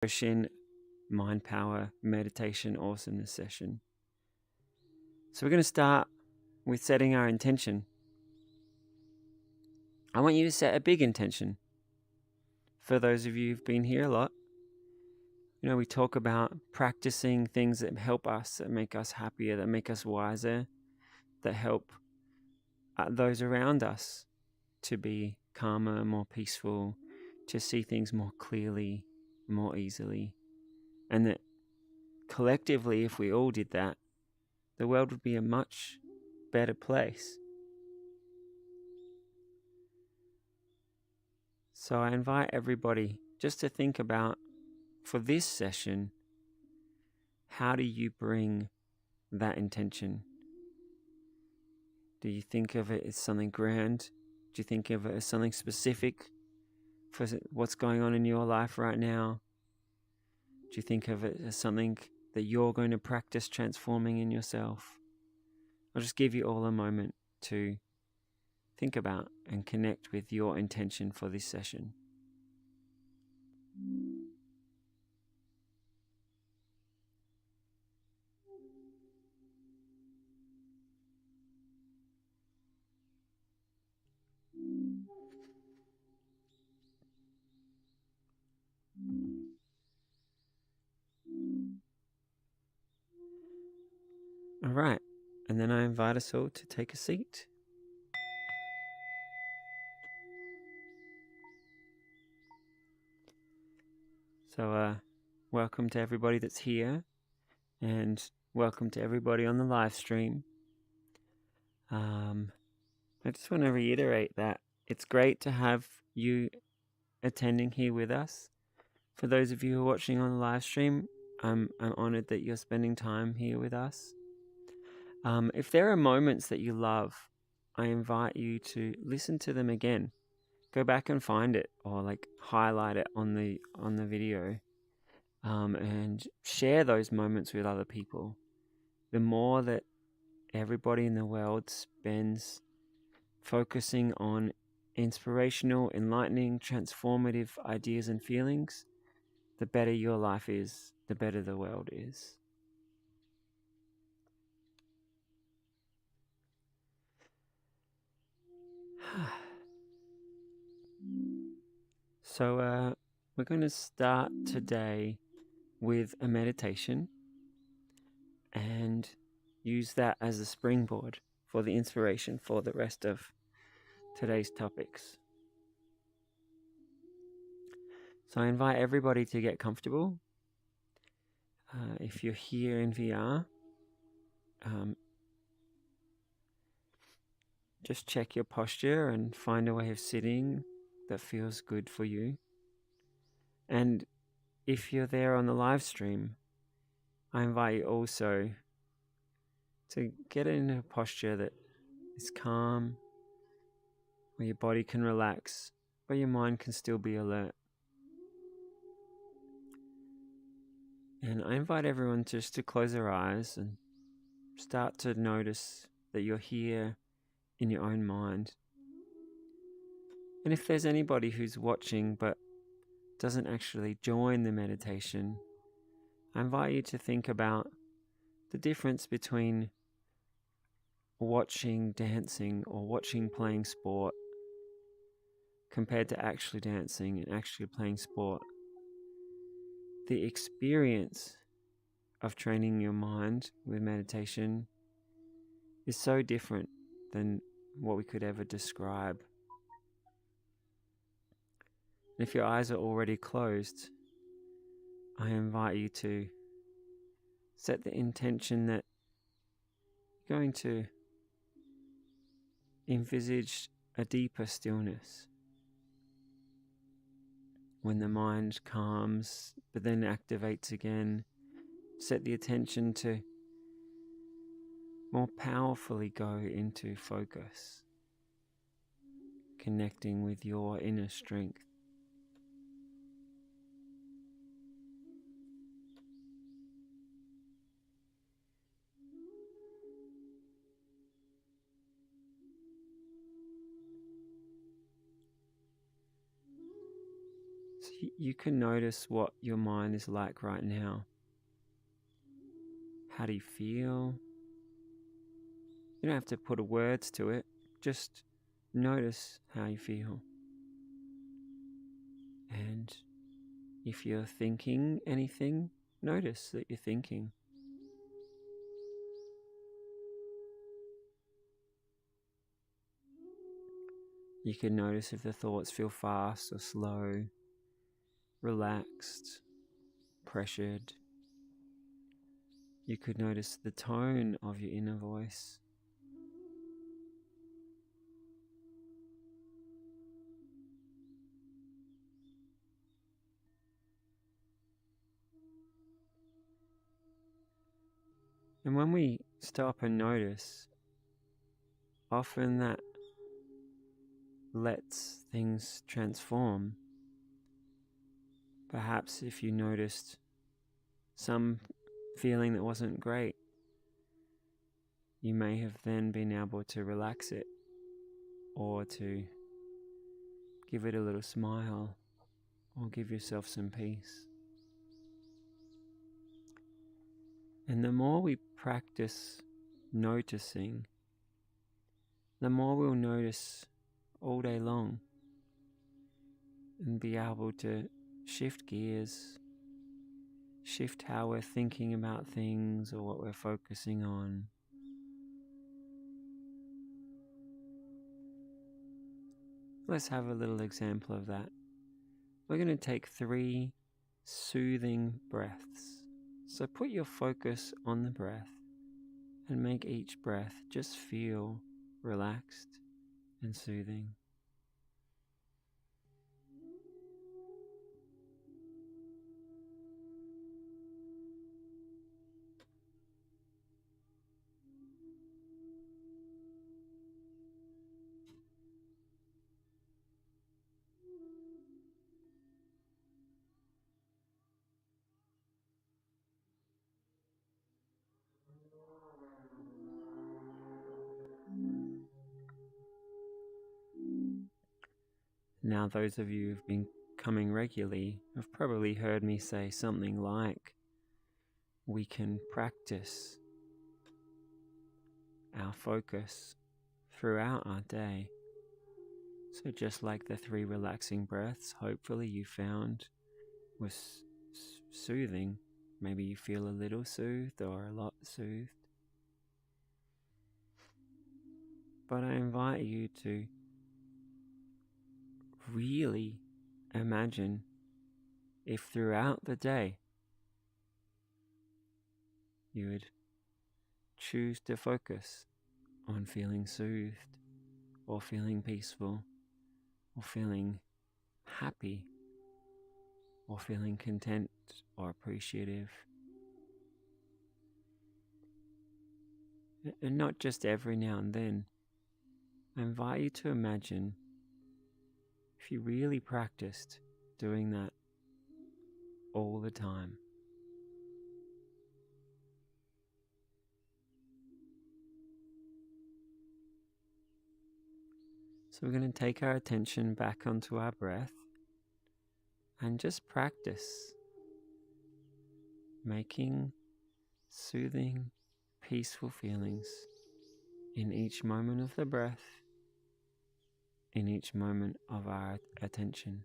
Ocean Mind Power Meditation Awesomeness session. So we're going to start with setting our intention. I want you to set a big intention. For those of you who've been here a lot, we talk about practicing things that help us, that make us happier, that make us wiser, that help those around us to be calmer, more peaceful, to see things more clearly, more easily. And that collectively, if we all did that, the world would be a much better place. So I invite everybody just to think about, for this session, how do you bring that intention? Do you think of it as something grand? Do you think of it as something specific for what's going on in your life right now? Do you think of it as something that you're going to practice transforming in yourself? I'll just give you all a moment to think about and connect with your intention for this session. All right, and then I invite us all to take a seat. So, welcome to everybody that's here, and welcome to everybody on the live stream. I just want to reiterate that it's great to have you attending here with us. For those of you who are watching on the live stream, I'm honored that you're spending time here with us. If there are moments that you love, I invite you to listen to them again. Go back and find it, or highlight it on the video, and share those moments with other people. The more that everybody in the world spends focusing on inspirational, enlightening, transformative ideas and feelings, the better your life is, the better the world is. So we're going to start today with a meditation and use that as a springboard for the inspiration for the rest of today's topics. So I invite everybody to get comfortable. If you're here in VR, just check your posture and find a way of sitting that feels good for you. And if you're there on the live stream, I invite you also to get in a posture that is calm, where your body can relax, but your mind can still be alert. And I invite everyone just to close their eyes and start to notice that you're here in your own mind. And if there's anybody who's watching but doesn't actually join the meditation, I invite you to think about the difference between watching dancing or watching playing sport compared to actually dancing and actually playing sport. The experience of training your mind with meditation is so different than what we could ever describe. And if your eyes are already closed, I invite you to set the intention that you're going to envisage a deeper stillness. When the mind calms but then activates again, set the attention to more powerfully go into focus, connecting with your inner strength. So you can notice what your mind is like right now. How do you feel? You don't have to put words to it. Just notice how you feel. And if you're thinking anything, notice that you're thinking. You can notice if the thoughts feel fast or slow, relaxed, pressured. You could notice the tone of your inner voice. And when we stop and notice, often that lets things transform. Perhaps if you noticed some feeling that wasn't great, you may have then been able to relax it or to give it a little smile or give yourself some peace. And the more we practice noticing, the more we'll notice all day long and be able to shift gears, shift how we're thinking about things or what we're focusing on. Let's have a little example of that. We're going to take 3 soothing breaths. So put your focus on the breath and make each breath just feel relaxed and soothing. Now, those of you who've been coming regularly have probably heard me say something like, we can practice our focus throughout our day. So just like the 3 relaxing breaths, hopefully you found was soothing. Maybe you feel a little soothed or a lot soothed. But I invite you to really imagine if throughout the day you would choose to focus on feeling soothed or feeling peaceful or feeling happy or feeling content or appreciative. And not just every now and then. I invite you to imagine if you really practiced doing that all the time. So we're going to take our attention back onto our breath and just practice making soothing, peaceful feelings in each moment of the breath, in each moment of our attention.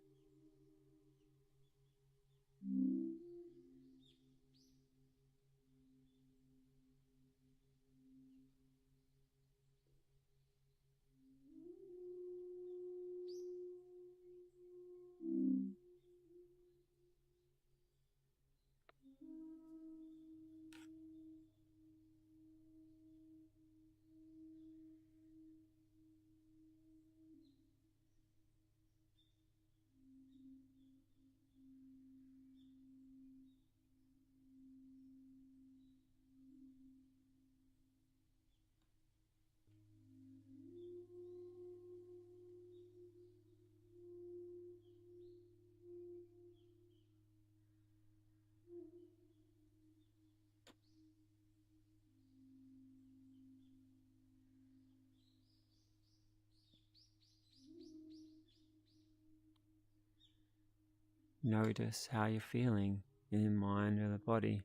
notice how you're feeling in your mind or the body.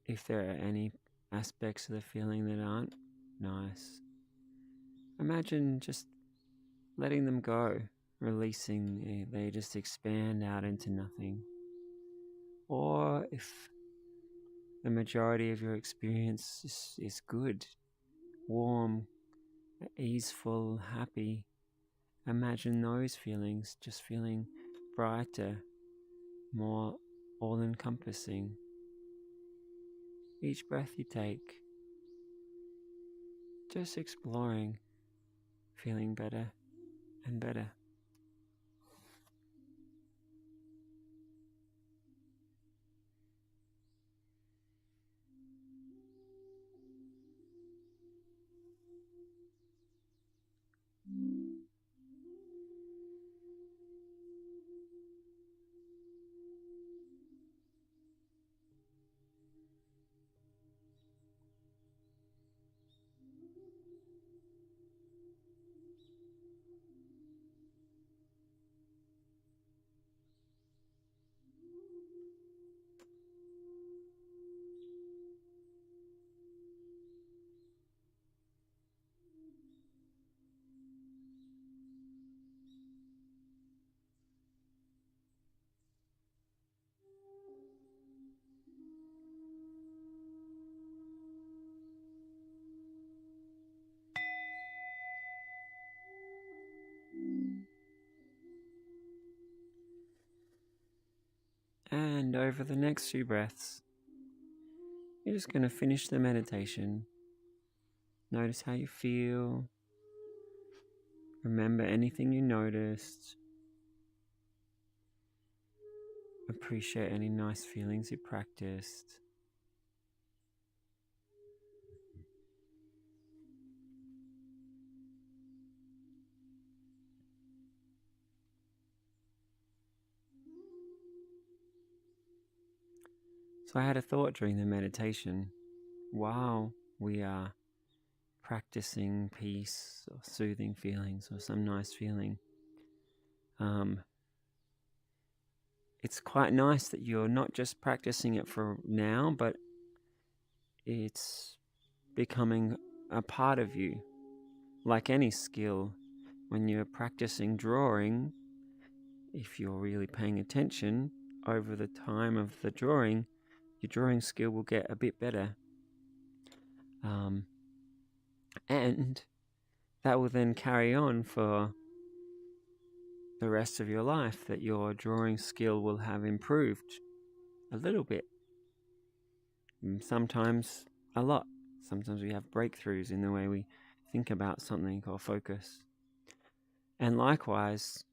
If there are any aspects of the feeling that aren't nice, imagine just letting them go, releasing, they just expand out into nothing. Or if the majority of your experience is good, warm, easeful, happy, imagine those feelings just feeling brighter, more all-encompassing. Each breath you take, just exploring, feeling better and better. And over the next few breaths, you're just going to finish the meditation. Notice how you feel. Remember anything you noticed. Appreciate any nice feelings you practiced. So I had a thought during the meditation. While we are practicing peace or soothing feelings or some nice feeling, it's quite nice that you're not just practicing it for now, but it's becoming a part of you. Like any skill, when you're practicing drawing, if you're really paying attention over the time of the drawing, your drawing skill will get a bit better. And that will then carry on for the rest of your life, that your drawing skill will have improved a little bit. Sometimes a lot. Sometimes we have breakthroughs in the way we think about something or focus. And likewise,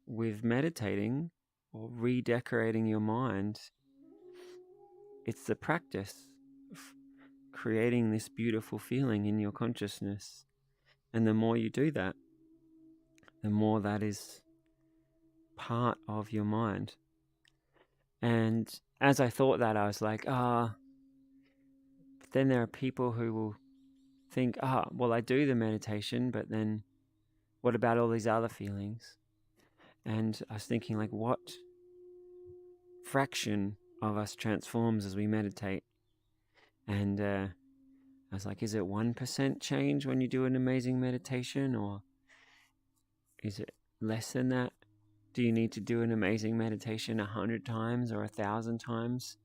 with meditating or redecorating your mind, it's the practice of creating this beautiful feeling in your consciousness. And the more you do that, the more that is part of your mind. And as I thought that, I was like, but then there are people who will think, well, I do the meditation, but then what about all these other feelings? And I was thinking, like, what fraction of us transforms as we meditate? And I was like, is it 1% change when you do an amazing meditation, or is it less than that? Do you need to do an amazing meditation 100 times or 1,000 times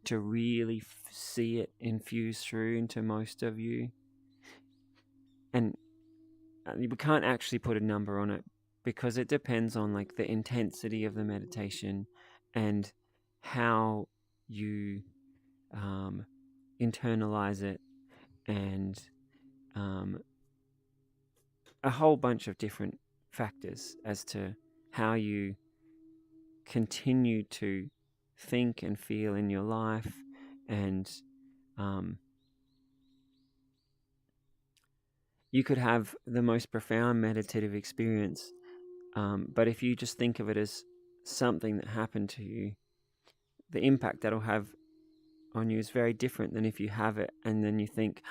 to really see it infuse through into most of you? And we can't actually put a number on it, because it depends on like the intensity of the meditation and how you internalize it, and a whole bunch of different factors as to how you continue to think and feel in your life. And you could have the most profound meditative experience, but if you just think of it as something that happened to you, the impact that'll have on you is very different than if you have it and then you think,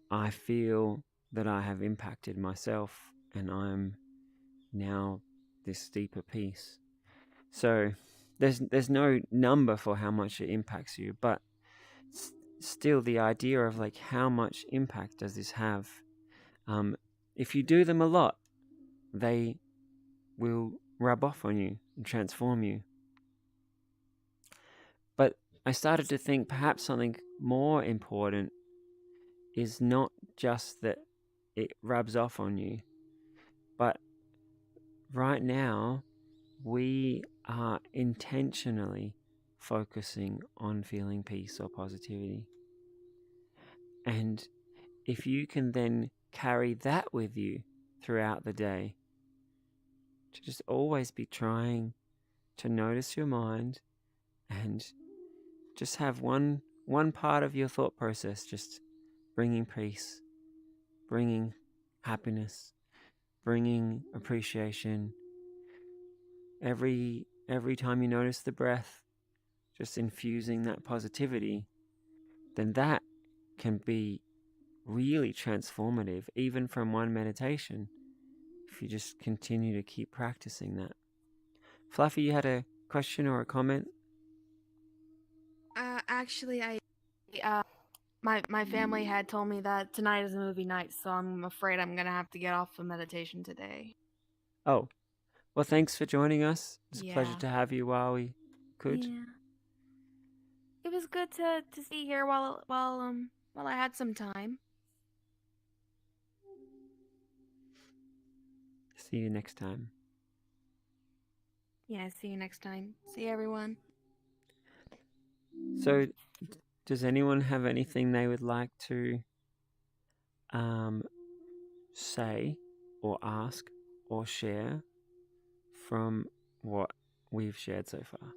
I feel that I have impacted myself and I'm now this deeper peace. So there's no number for how much it impacts you, but still the idea of like how much impact does this have? If you do them a lot, they will rub off on you and transform you. But I started to think perhaps something more important is not just that it rubs off on you, but right now we are intentionally focusing on feeling peace or positivity. And if you can then carry that with you throughout the day, to just always be trying to notice your mind and just have one part of your thought process just bringing peace, bringing happiness, bringing appreciation. Every time you notice the breath, just infusing that positivity, then that can be really transformative, even from one meditation, if you just continue to keep practicing that. Fluffy, you had a question or a comment? Actually, uh, my family had told me that tonight is a movie night, so I'm afraid I'm gonna have to get off of meditation today. Oh, well, thanks for joining us. It's a pleasure Yeah. to have you while we could. Yeah. It was good to see here while I had some time. See you next time. Yeah, see you next time. See everyone. So, does anyone have anything they would like to say or ask or share from what we've shared so far?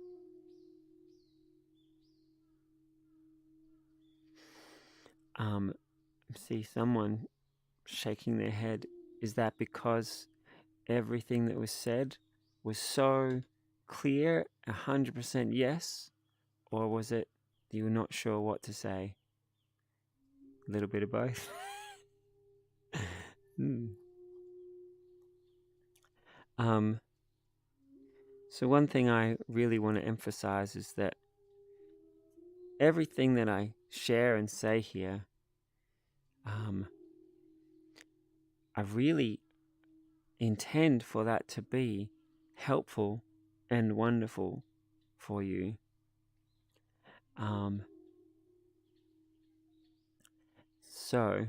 See someone shaking their head. Is that because everything that was said was so clear, 100% yes? Or was it you were not sure what to say? A little bit of both. So one thing I really want to emphasize is that everything that I share and say here, I really intend for that to be helpful and wonderful for you. So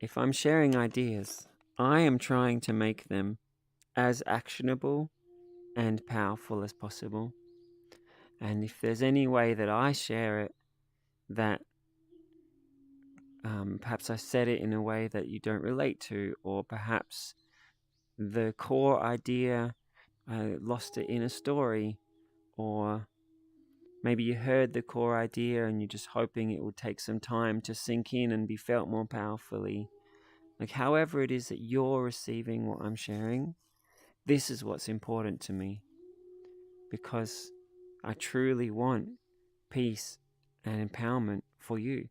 if I'm sharing ideas, I am trying to make them as actionable and powerful as possible. And if there's any way that I share it that perhaps I said it in a way that you don't relate to, or perhaps the core idea, I lost it in a story, or maybe you heard the core idea and you're just hoping it would take some time to sink in and be felt more powerfully. Like, however it is that you're receiving what I'm sharing, this is what's important to me, because I truly want peace and empowerment for you.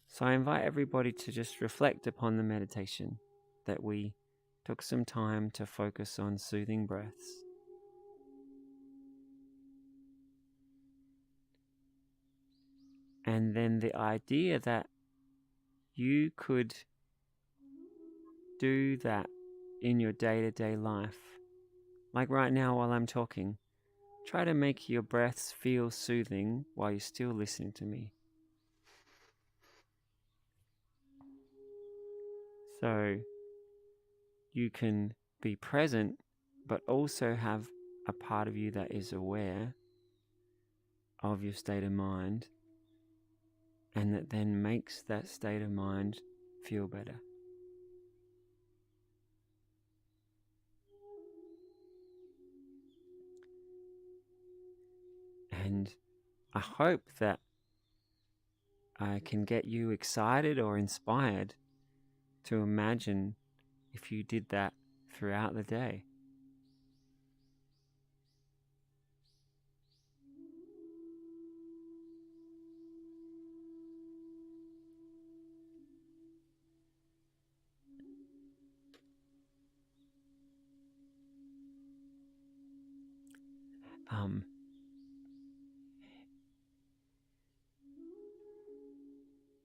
So I invite everybody to just reflect upon the meditation that we took some time to focus on soothing breaths. And then the idea that you could do that in your day-to-day life. Like right now while I'm talking, try to make your breaths feel soothing while you're still listening to me. So you can be present, but also have a part of you that is aware of your state of mind, and that then makes that state of mind feel better. And I hope that I can get you excited or inspired to imagine if you did that throughout the day.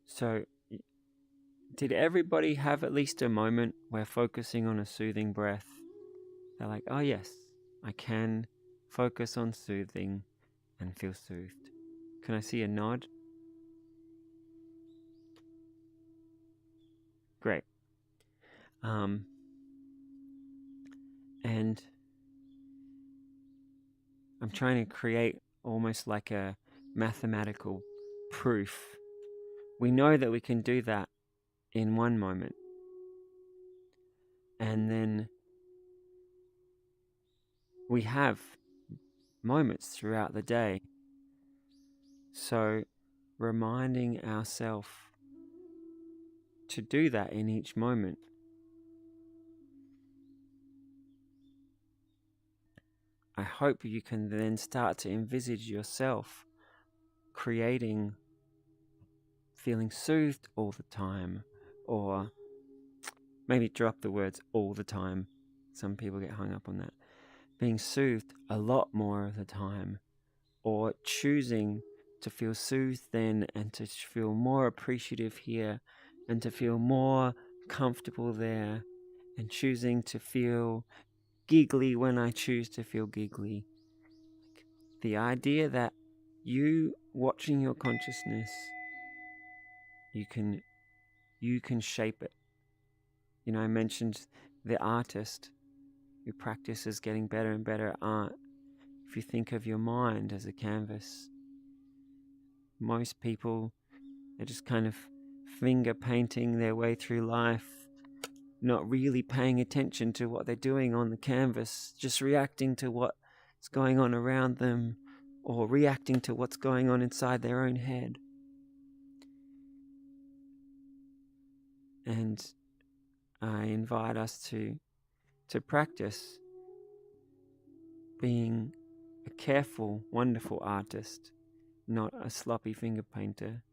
So, did everybody have at least a moment where focusing on a soothing breath, they're like, oh yes, I can focus on soothing and feel soothed? Can I see a nod? Great. And I'm trying to create almost like a mathematical proof. We know that we can do that in one moment. And then we have moments throughout the day. So reminding ourselves to do that in each moment. I hope you can then start to envisage yourself creating, feeling soothed all the time, or maybe drop the words all the time. Some people get hung up on that. Being soothed a lot more of the time, or choosing to feel soothed then and to feel more appreciative here and to feel more comfortable there, and choosing to feel giggly when I choose to feel giggly. The idea that you watching your consciousness, you can shape it. You know, I mentioned the artist who practices getting better and better at art. If you think of your mind as a canvas, most people are just kind of finger painting their way through life, not really paying attention to what they're doing on the canvas, just reacting to what's going on around them or reacting to what's going on inside their own head. And I invite us to practice being a careful, wonderful artist, not a sloppy finger painter.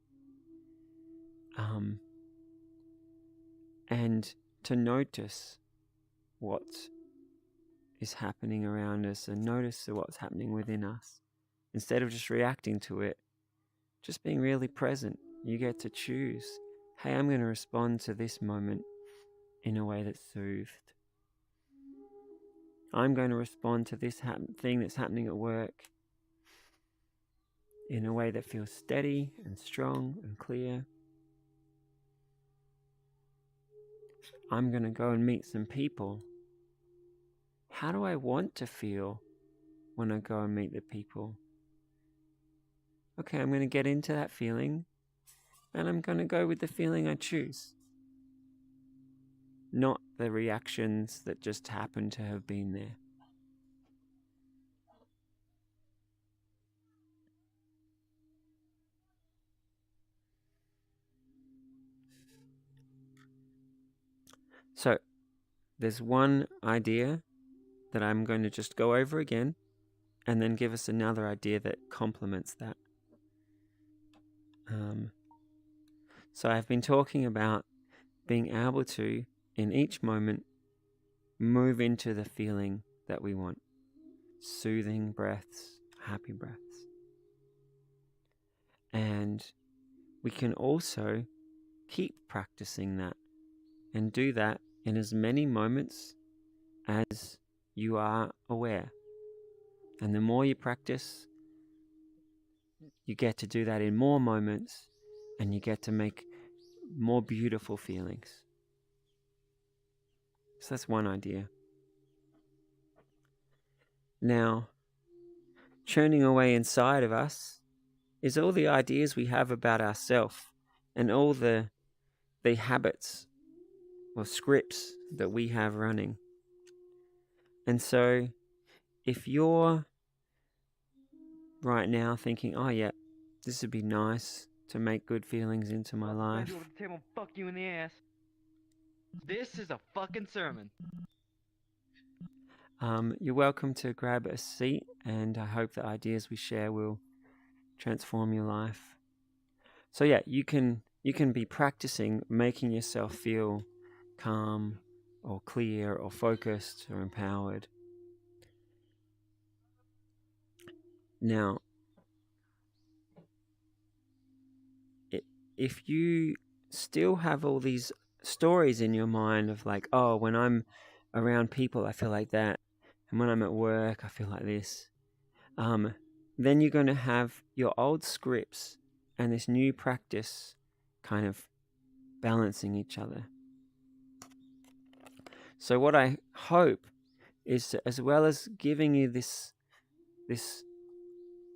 And to notice what is happening around us and notice what's happening within us. Instead of just reacting to it, just being really present. You get to choose, hey, I'm going to respond to this moment in a way that's soothed. I'm going to respond to this thing that's happening at work in a way that feels steady and strong and clear. I'm going to go and meet some people. How do I want to feel when I go and meet the people? Okay, I'm going to get into that feeling, and I'm going to go with the feeling I choose, not the reactions that just happen to have been there. So, there's one idea that I'm going to just go over again, and then give us another idea that complements that. So I've been talking about being able to, in each moment, move into the feeling that we want. Soothing breaths, happy breaths. And we can also keep practicing that and do that in as many moments as you are aware. And the more you practice, you get to do that in more moments, and you get to make more beautiful feelings. So that's one idea. Now, churning away inside of us is all the ideas we have about ourselves and all the habits or scripts that we have running. And so, if you're right now thinking, oh yeah, this would be nice to make good feelings into my life. Fuck you in the ass. This is a fucking sermon. You're welcome to grab a seat, and I hope the ideas we share will transform your life. So yeah, you can be practicing making yourself feel calm or clear or focused or empowered. Now, if you still have all these stories in your mind of like, oh, when I'm around people, I feel like that, and when I'm at work, I feel like this, then you're going to have your old scripts and this new practice kind of balancing each other. So what I hope is to, as well as giving you this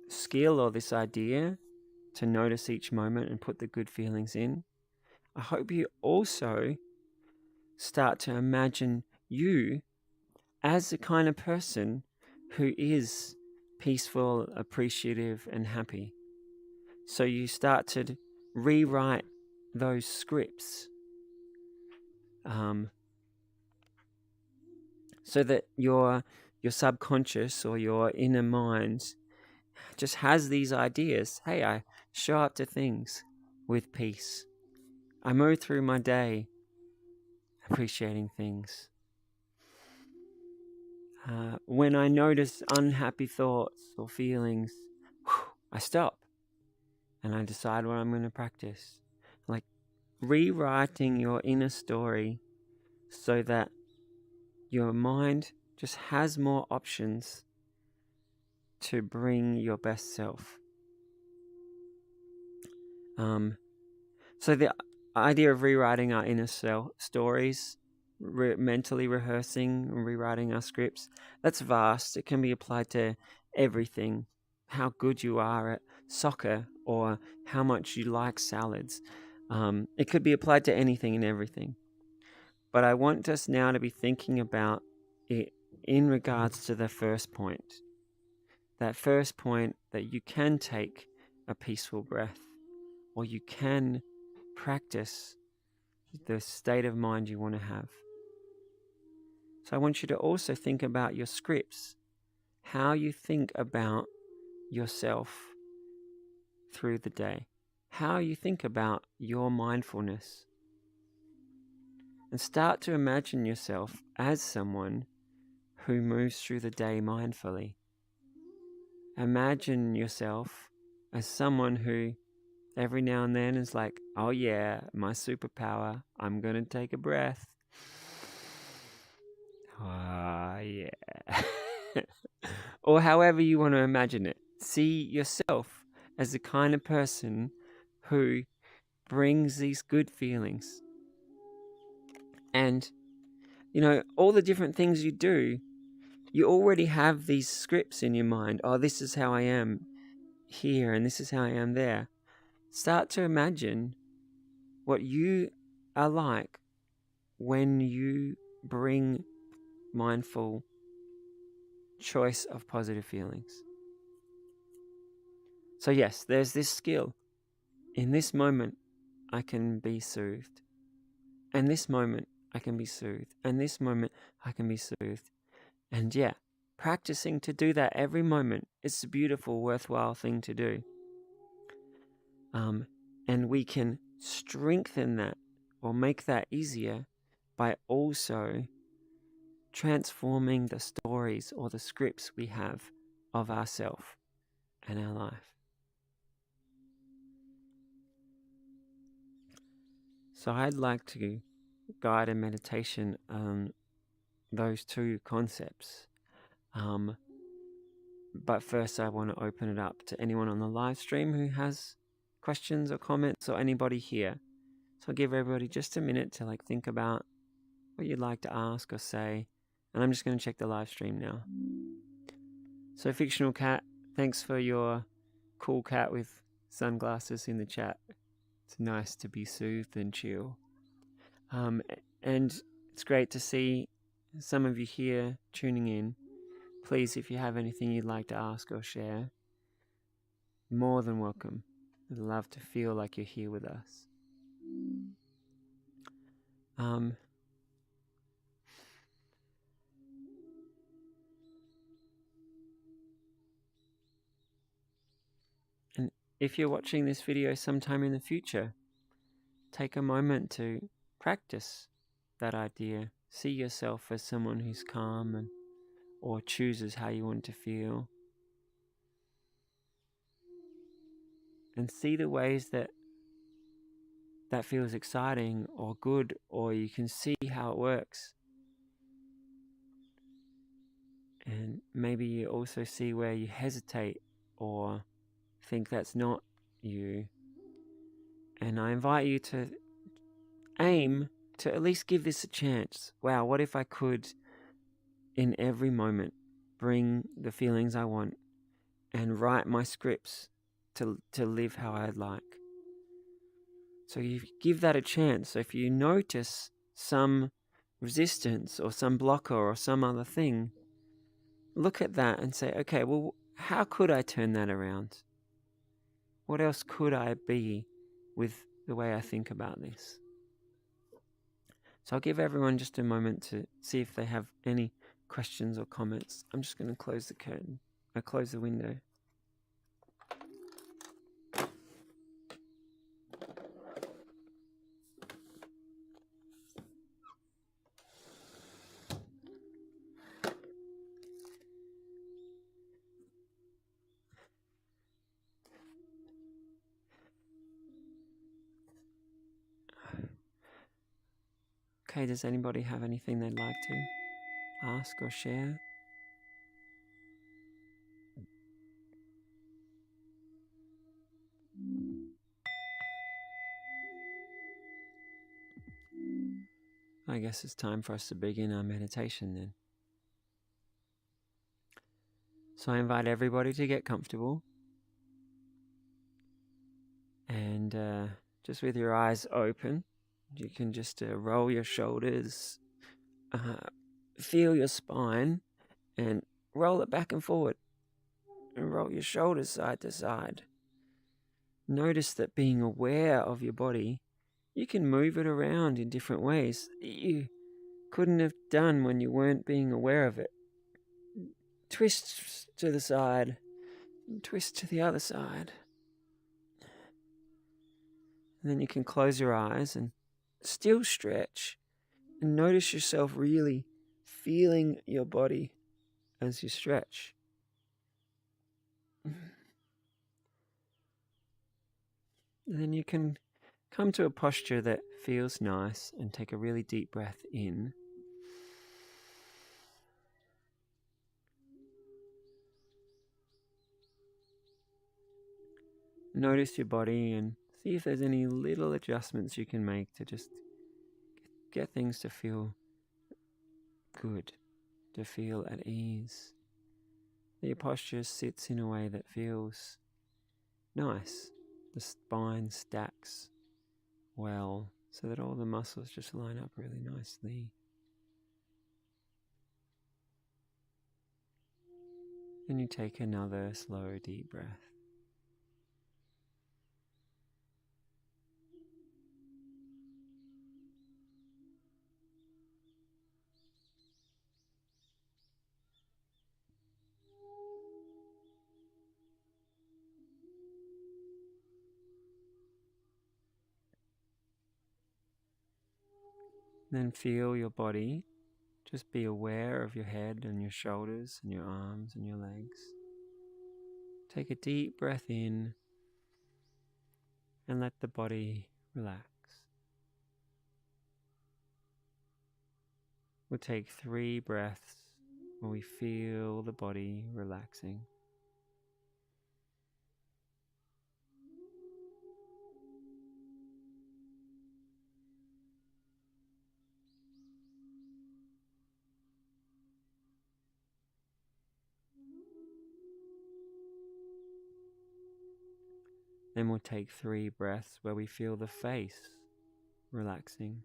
skill or this idea to notice each moment and put the good feelings in, I hope you also start to imagine you as the kind of person who is peaceful, appreciative, and happy. So you start to rewrite those scripts, so that your subconscious or your inner mind just has these ideas. Hey, I show up to things with peace. I move through my day appreciating things. When I notice unhappy thoughts or feelings, I stop and I decide what I'm going to practice. Like rewriting your inner story so that your mind just has more options to bring your best self. So the idea of rewriting our inner stories, mentally rehearsing and rewriting our scripts, that's vast. It can be applied to everything. How good you are at soccer or how much you like salads. It could be applied to anything and everything. But I want us now to be thinking about it in regards to the first point. That first point that you can take a peaceful breath, or you can practice the state of mind you want to have. So I want you to also think about your scripts, how you think about yourself through the day, how you think about your mindfulness. And start to imagine yourself as someone who moves through the day mindfully. Imagine yourself as someone who every now and then is like, oh yeah, my superpower, I'm going to take a breath. Ah, yeah. Or however you want to imagine it. See yourself as the kind of person who brings these good feelings. And, all the different things you do, you already have these scripts in your mind. Oh, this is how I am here and this is how I am there. Start to imagine what you are like when you bring mindful choice of positive feelings. So yes, there's this skill. In this moment, I can be soothed. And this moment, I can be soothed. And this moment, I can be soothed. And yeah, practicing to do that every moment is a beautiful, worthwhile thing to do. And we can strengthen that or make that easier by also transforming the stories or the scripts we have of ourselves and our life. So I'd like to guide a meditation on those two concepts. But first I want to open it up to anyone on the live stream who has questions or comments, or anybody here. So I'll give everybody just a minute to think about what you'd like to ask or say. And I'm just going to check the live stream now. So Fictional Cat, thanks for your cool cat with sunglasses in the chat. It's nice to be soothed and chill. And it's great to see some of you here tuning in. Please, if you have anything you'd like to ask or share, more than welcome. I'd love to feel like you're here with us. And if you're watching this video sometime in the future, take a moment to practice that idea. See yourself as someone who's calm or chooses how you want to feel. and see the ways that feels exciting or good, or you can see how it works. And maybe you also see where you hesitate or think that's not you. And I invite you to aim to at least give this a chance. Wow, what if I could, in every moment, bring the feelings I want and write my scripts to live how I'd like? So you give that a chance. So if you notice some resistance or some blocker or some other thing, look at that and say, okay, well, how could I turn that around? What else could I be with the way I think about this? So I'll give everyone just a moment to see if they have any questions or comments. I'm just going to close the curtain. I close the window. Okay, does anybody have anything they'd like to ask or share? I guess it's time for us to begin our meditation then. So I invite everybody to get comfortable. And just with your eyes open, you can just roll your shoulders, feel your spine, and roll it back and forward. And roll your shoulders side to side. Notice that being aware of your body, you can move it around in different ways that you couldn't have done when you weren't being aware of it. Twist to the side, twist to the other side. And then you can close your eyes and still stretch and notice yourself really feeling your body as you stretch. And then you can come to a posture that feels nice and take a really deep breath in. Notice your body and see if there's any little adjustments you can make to just get things to feel good, to feel at ease. That your posture sits in a way that feels nice. The spine stacks well so that all the muscles just line up really nicely. And you take another slow, deep breath. Then feel your body. Just be aware of your head and your shoulders and your arms and your legs. Take a deep breath in and let the body relax. We'll take 3 breaths where we feel the body relaxing. Then we'll take 3 breaths where we feel the face relaxing.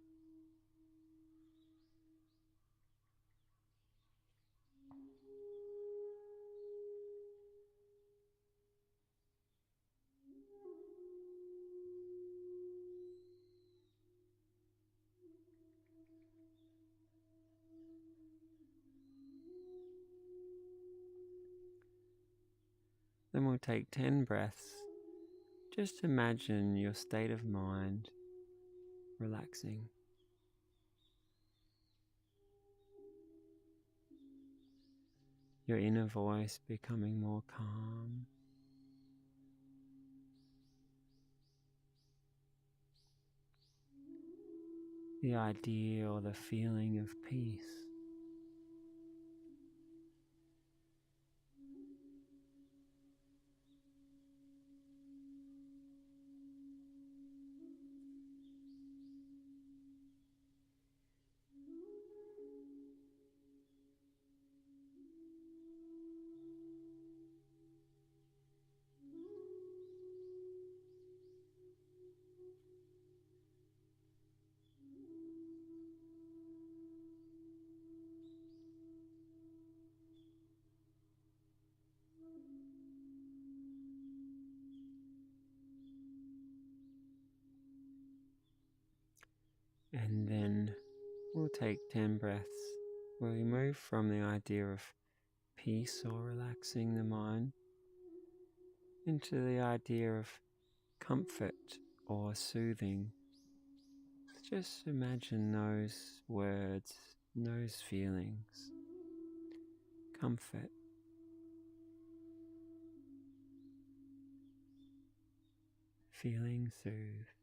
Then we'll take 10 breaths. Just imagine your state of mind relaxing. Your inner voice becoming more calm. the idea or the feeling of peace. And then we'll take 10 breaths where we move from the idea of peace or relaxing the mind into the idea of comfort or soothing. Just imagine those words, those feelings. Comfort, feeling soothed.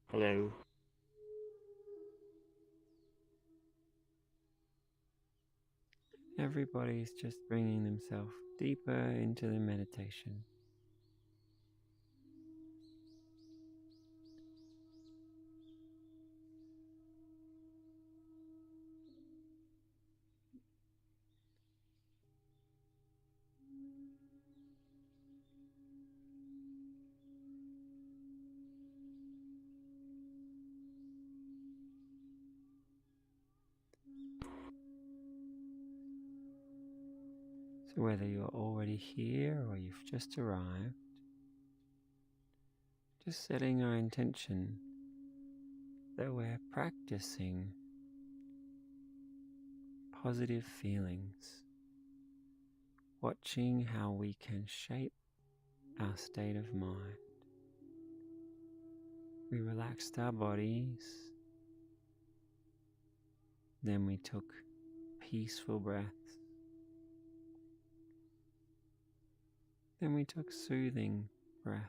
Hello. Everybody's just bringing themselves deeper into the meditation. So whether you're already here or you've just arrived, just setting our intention that we're practicing positive feelings, watching how we can shape our state of mind. We relaxed our bodies, then we took peaceful breaths, then we took soothing breaths.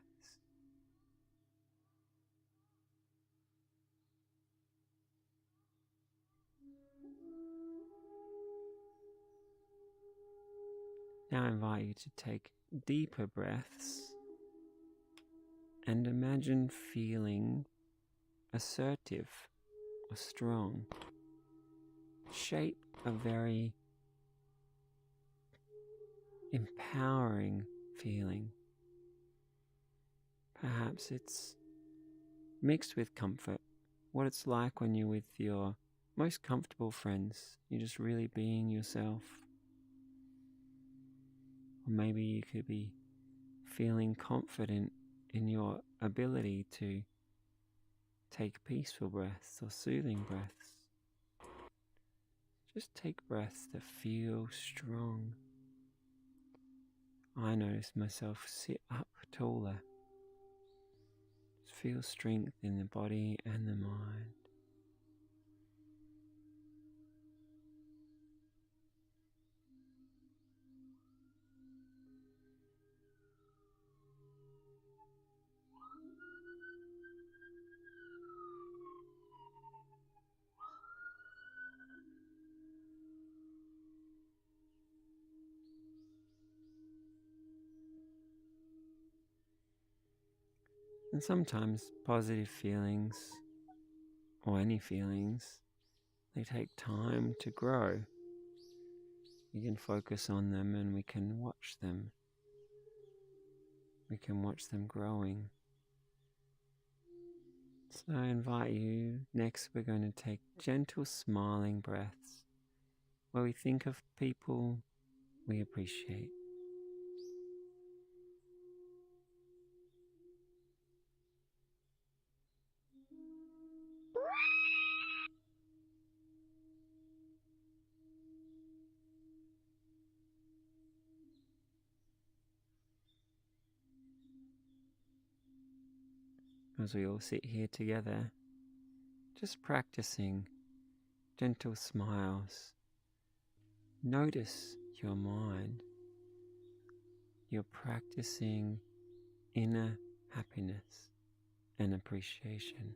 Now I invite you to take deeper breaths and imagine feeling assertive or strong. Shape a very empowering feeling. Perhaps it's mixed with comfort, what it's like when you're with your most comfortable friends. You're just really being yourself. Or maybe you could be feeling confident in your ability to take peaceful breaths or soothing breaths. Just take breaths that feel strong. I notice myself sit up taller. Just feel strength in the body and the mind. And sometimes positive feelings, or any feelings, they take time to grow. We can focus on them and we can watch them. We can watch them growing. So I invite you, next we're going to take gentle smiling breaths where we think of people we appreciate. As we all sit here together, just practicing gentle smiles. Notice your mind. You're practicing inner happiness and appreciation.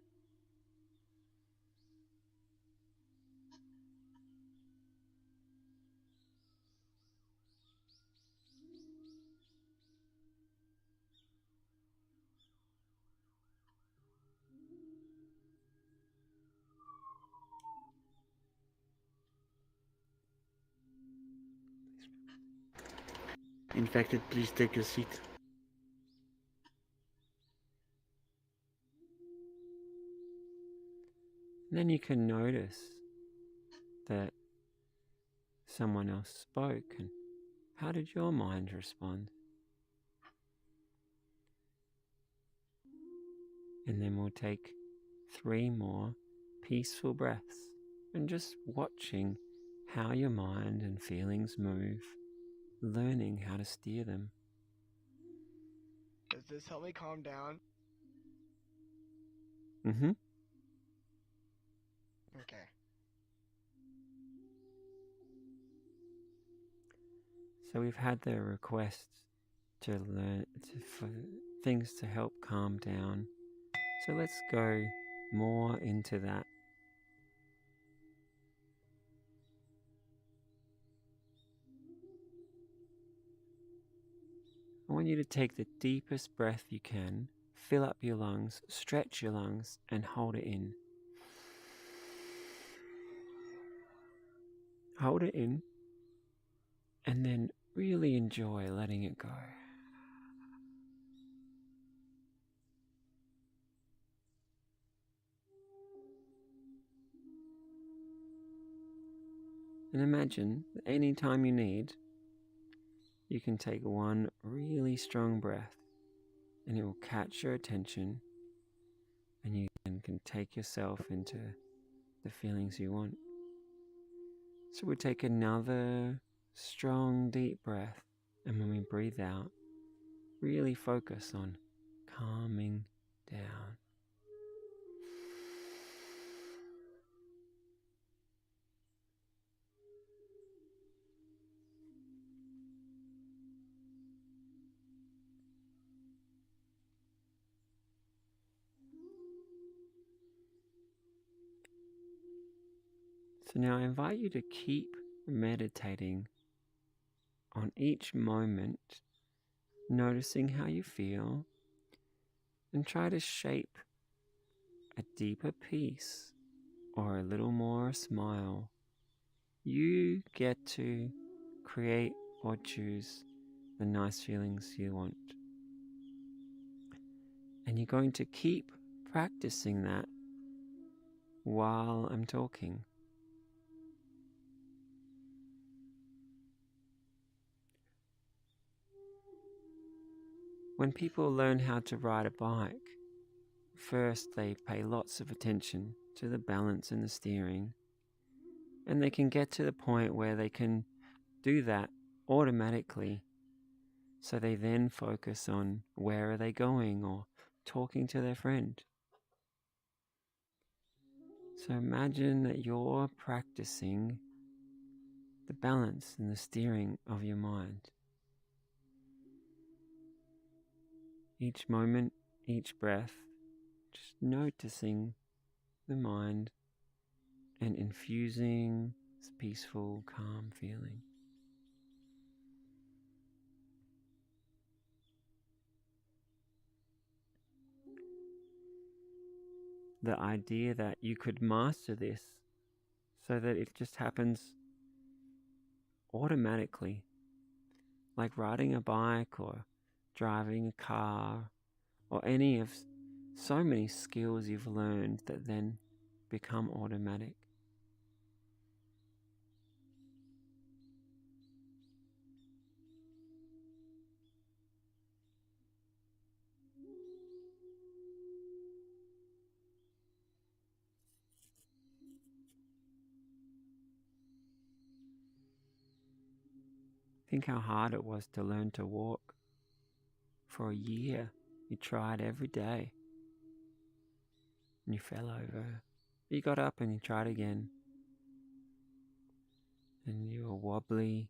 Infected, please take a seat. Then you can notice that someone else spoke, and how did your mind respond? And then we'll take 3 more peaceful breaths and just watching how your mind and feelings move, learning how to steer them. Does this help me calm down? Mm-hmm. Okay. So we've had the request to learn for things to help calm down. So let's go more into that. I want you to take the deepest breath you can, fill up your lungs, stretch your lungs, and hold it in. Hold it in, and then really enjoy letting it go. And imagine that any time you need, you can take one really strong breath, and it will catch your attention, and you can take yourself into the feelings you want. So we take another strong deep breath, and when we breathe out, really focus on calming down. So now I invite you to keep meditating on each moment, noticing how you feel, and try to shape a deeper peace or a little more smile. You get to create or choose the nice feelings you want. And you're going to keep practicing that while I'm talking. When people learn how to ride a bike, first they pay lots of attention to the balance and the steering, and they can get to the point where they can do that automatically. So they then focus on where are they going or talking to their friend. So imagine that you're practicing the balance and the steering of your mind. Each moment, each breath, just noticing the mind and infusing this peaceful, calm feeling. The idea that you could master this so that it just happens automatically, like riding a bike or driving a car or any of so many skills you've learned that then become automatic. Think how hard it was to learn to walk. For a year, you tried every day, and you fell over, You got up and you tried again. And you were wobbly.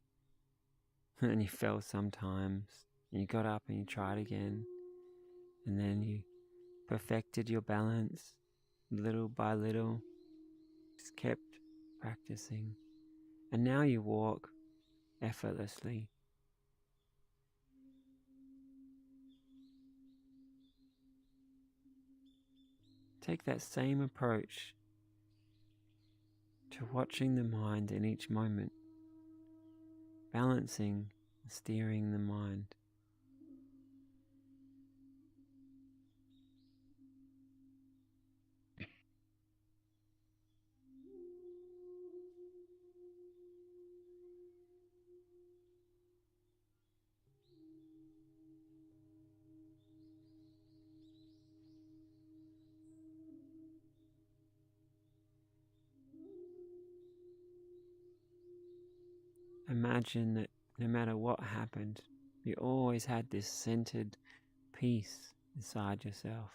And you fell sometimes. And you got up and you tried again. And then you perfected your balance little by little. Just kept practicing. And now you walk effortlessly. Take that same approach to watching the mind in each moment, balancing and steering the mind. Imagine that no matter what happened, you always had this centered peace inside yourself.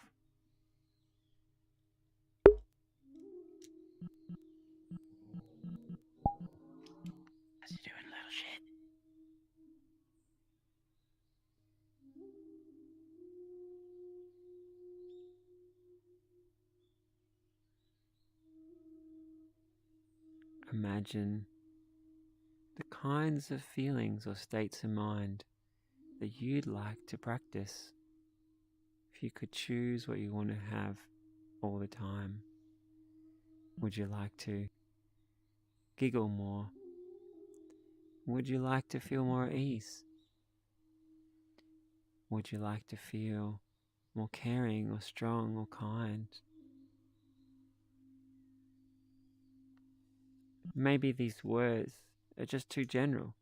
How's you doing, little shit? Imagine the kinds of feelings or states of mind that you'd like to practice if you could choose what you want to have all the time. Would you like to giggle more? Would you like to feel more at ease? Would you like to feel more caring or strong or kind? Maybe these words are just too general.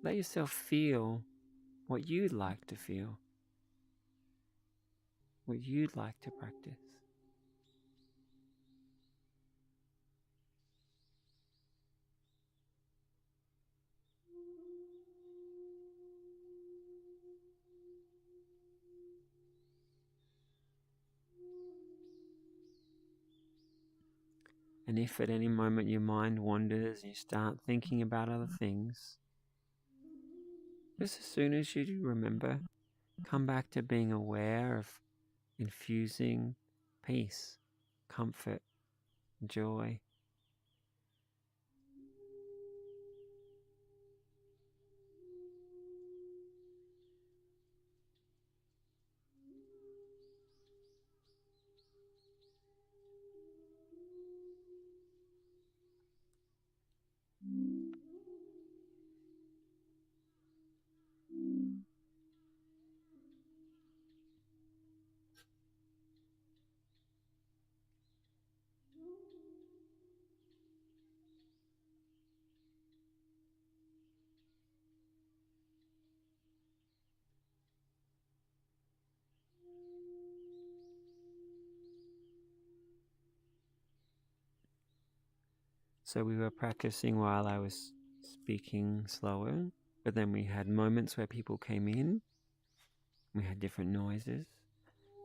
Let yourself feel what you'd like to feel, what you'd like to practice. And if at any moment your mind wanders and you start thinking about other things, just as soon as you remember, come back to being aware of infusing peace, comfort, joy. So we were practicing while I was speaking slower, but then we had moments where people came in. We had different noises.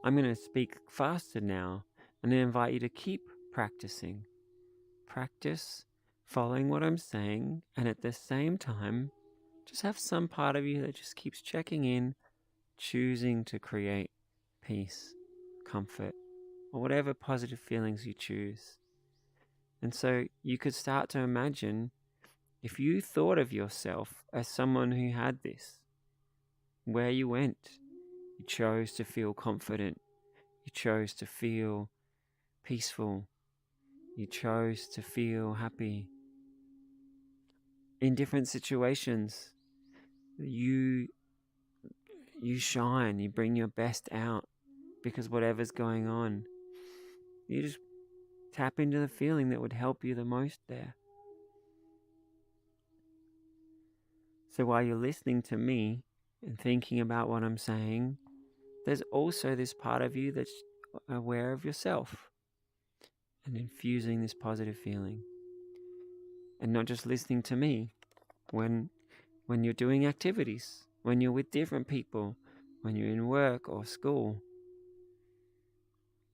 I'm going to speak faster now and then invite you to keep practicing. Practice following what I'm saying, and at the same time, just have some part of you that just keeps checking in, choosing to create peace, comfort, or whatever positive feelings you choose. And so you could start to imagine if you thought of yourself as someone who had this, where you went, you chose to feel confident, you chose to feel peaceful, you chose to feel happy. In different situations, you shine, you bring your best out because whatever's going on, you just tap into the feeling that would help you the most there. So while you're listening to me and thinking about what I'm saying, there's also this part of you that's aware of yourself and infusing this positive feeling. And not just listening to me when you're doing activities, when you're with different people, when you're in work or school.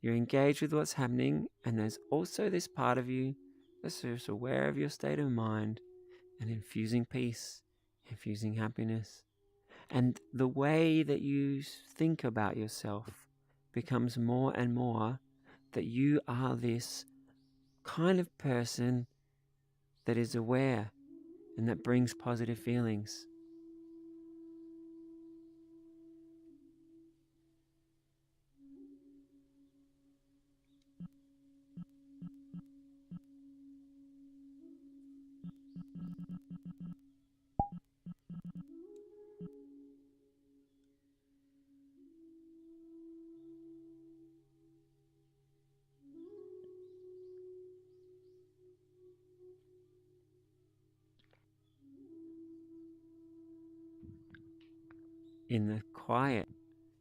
You're engaged with what's happening, and there's also this part of you that's just aware of your state of mind and infusing peace, infusing happiness. And the way that you think about yourself becomes more and more that you are this kind of person that is aware and that brings positive feelings. In the quiet,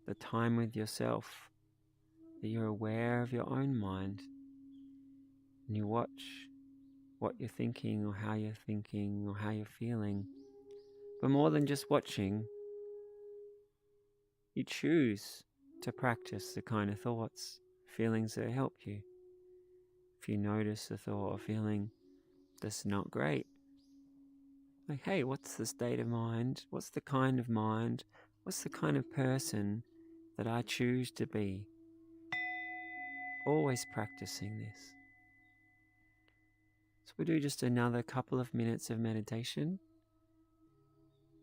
the time with yourself, that you're aware of your own mind, and you watch what you're thinking or how you're thinking or how you're feeling. But more than just watching, you choose to practice the kind of thoughts, feelings that help you. If you notice a thought or feeling that's not great, like, hey, what's the state of mind? What's the kind of mind? What's the kind of person that I choose to be? Always practicing this. So we do just another couple of minutes of meditation,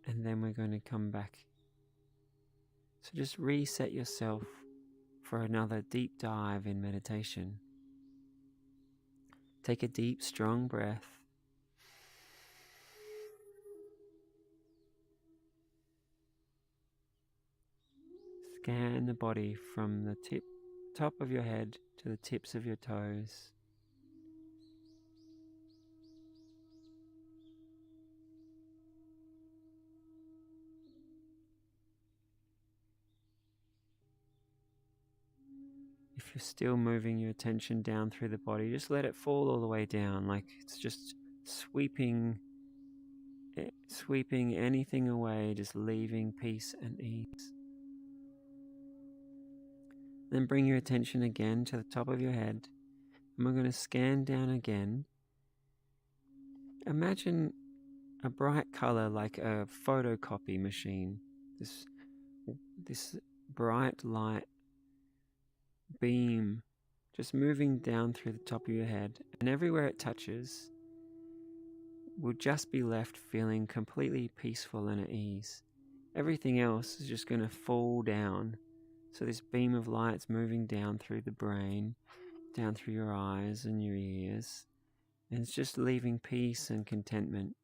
and then we're going to come back. So just reset yourself for another deep dive in meditation. Take a deep, strong breath. Scan the body from the top of your head to the tips of your toes. If you're still moving your attention down through the body, just let it fall all the way down, like it's just sweeping anything away, just leaving peace and ease. Then bring your attention again to the top of your head, and we're going to scan down again. Imagine a bright color like a photocopy machine. This bright light beam just moving down through the top of your head, and everywhere it touches will just be left feeling completely peaceful and at ease. Everything else is just going to fall down. So this beam of light's moving down through the brain, down through your eyes and your ears, and it's just leaving peace and contentment.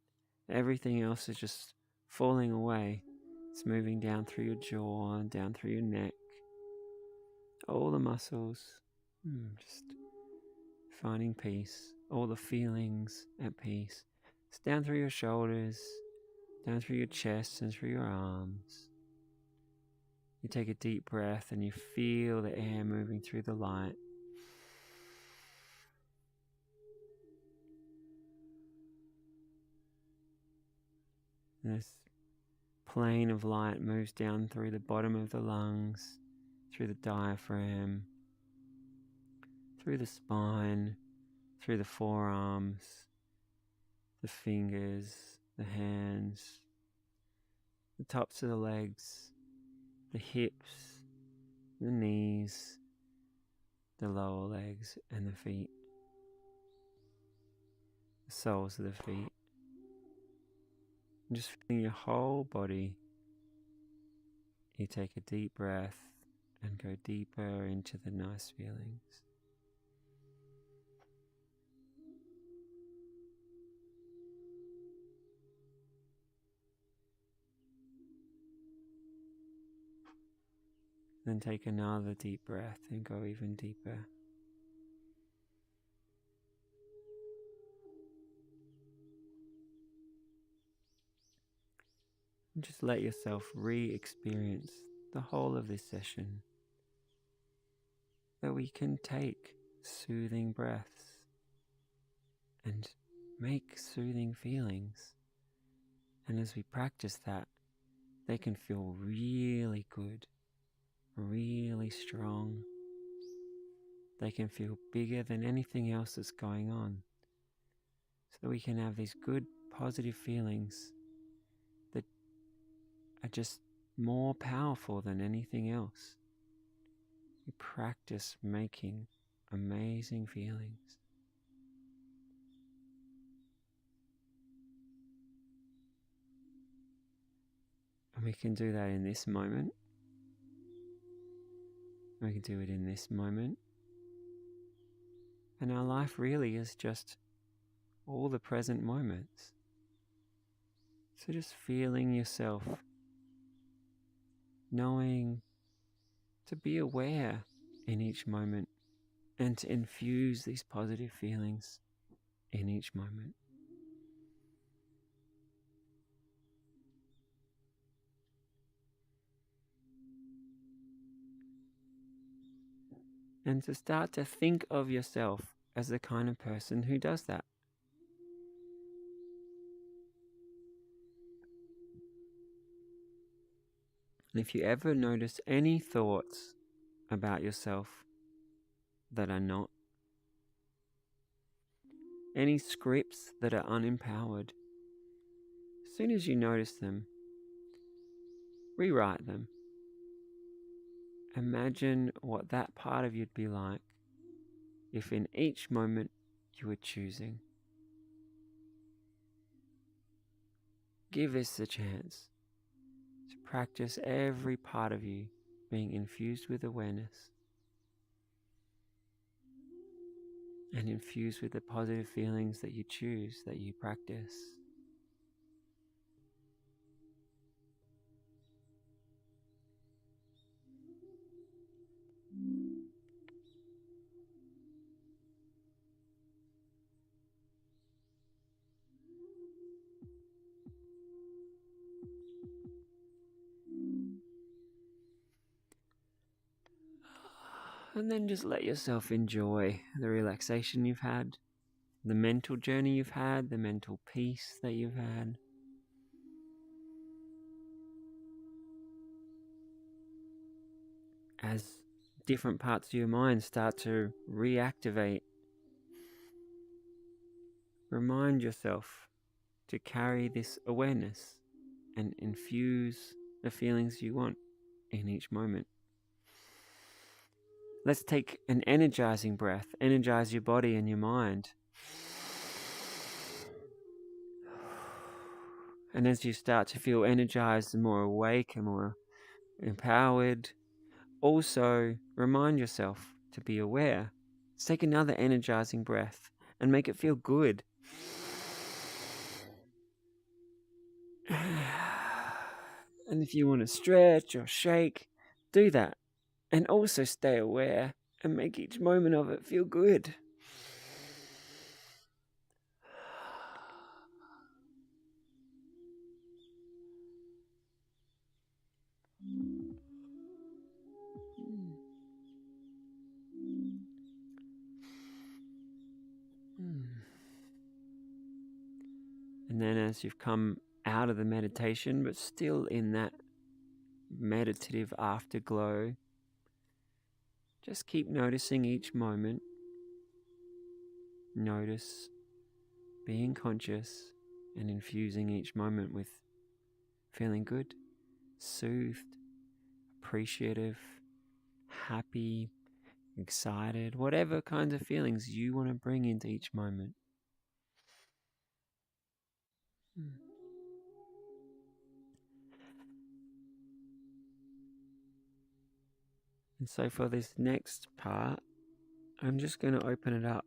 Everything else is just falling away. It's moving down through your jaw and down through your neck, all the muscles, just finding peace, all the feelings at peace. It's down through your shoulders, down through your chest and through your arms. You take a deep breath and you feel the air moving through the light. This plane of light moves down through the bottom of the lungs, through the diaphragm, through the spine, through the forearms, the fingers, the hands, the tops of the legs, the hips, the knees, the lower legs and the feet, the soles of the feet. And just feeling your whole body. You take a deep breath and go deeper into the nice feelings. Then take another deep breath and go even deeper. And just let yourself re-experience the whole of this session. That we can take soothing breaths and make soothing feelings. And as we practice that, they can feel really good, really strong. they can feel bigger than anything else that's going on. So we can have these good, positive feelings that are just more powerful than anything else. We practice making amazing feelings. And we can do that in this moment. We can do it in this moment. And our life really is just all the present moments. So just feeling yourself, knowing to be aware in each moment and to infuse these positive feelings in each moment. And to start to think of yourself as the kind of person who does that. And if you ever notice any thoughts about yourself that are not, any scripts that are unempowered, as soon as you notice them, rewrite them. Imagine what that part of you'd be like if in each moment you were choosing. Give this a chance to practice every part of you being infused with awareness and infused with the positive feelings that you choose, that you practice. And then just let yourself enjoy the relaxation you've had, the mental journey you've had, the mental peace that you've had. As different parts of your mind start to reactivate, remind yourself to carry this awareness and infuse the feelings you want in each moment. Let's take an energizing breath. Energize your body and your mind. And as you start to feel energized and more awake and more empowered, also remind yourself to be aware. Let's take another energizing breath and make it feel good. And if you want to stretch or shake, do that. And also stay aware and make each moment of it feel good. And then as you've come out of the meditation, but still in that meditative afterglow, just keep noticing each moment. Notice being conscious and infusing each moment with feeling good, soothed, appreciative, happy, excited, whatever kinds of feelings you want to bring into each moment. And so for this next part, I'm just going to open it up.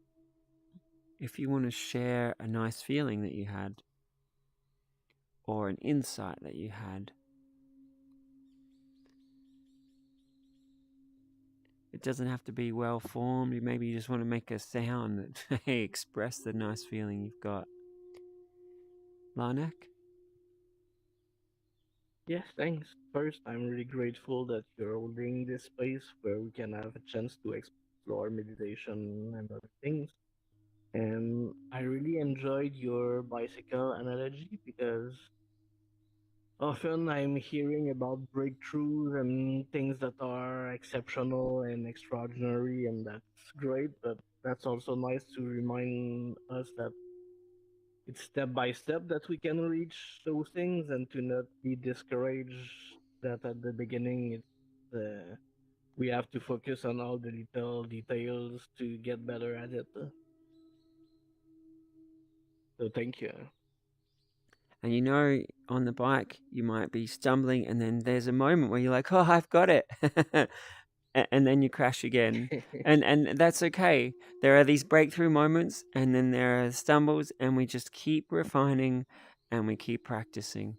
If you want to share a nice feeling that you had, or an insight that you had, it doesn't have to be well formed. Maybe you just want to make a sound that express the nice feeling you've got. Larnak? Yes, thanks. First, I'm really grateful that you're holding this space where we can have a chance to explore meditation and other things. And I really enjoyed your bicycle analogy because Often I'm hearing about breakthroughs and things that are exceptional and extraordinary, and that's great, but that's also nice to remind us that it's step by step that we can reach those things and to not be discouraged that at the beginning we have to focus on all the little details to get better at it. So thank you. And you know, on the bike, you might be stumbling, and then there's a moment where you're like, "Oh, I've got it," and then you crash again, and that's okay. There are these breakthrough moments, and then there are stumbles, and we just keep refining, and we keep practicing.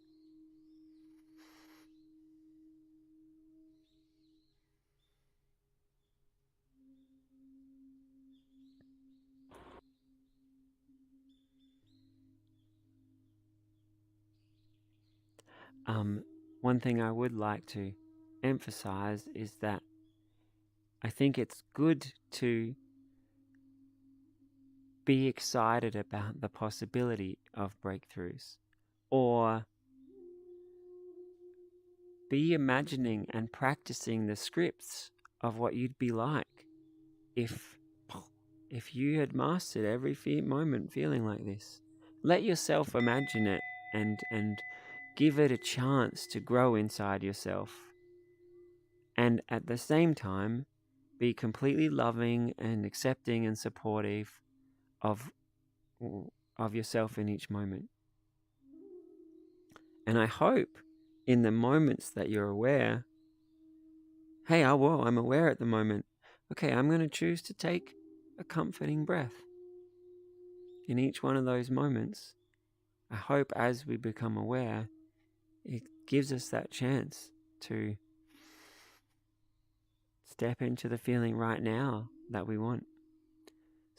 One thing I would like to emphasize is that I think it's good to be excited about the possibility of breakthroughs, or be imagining and practicing the scripts of what you'd be like if you had mastered every moment feeling like this. Let yourself imagine it and give it a chance to grow inside yourself. And at the same time, be completely loving and accepting and supportive of yourself in each moment. And I hope in the moments that you're aware, hey, I'm aware at the moment. Okay, I'm going to choose to take a comforting breath. In each one of those moments, I hope as we become aware, it gives us that chance to step into the feeling right now that we want.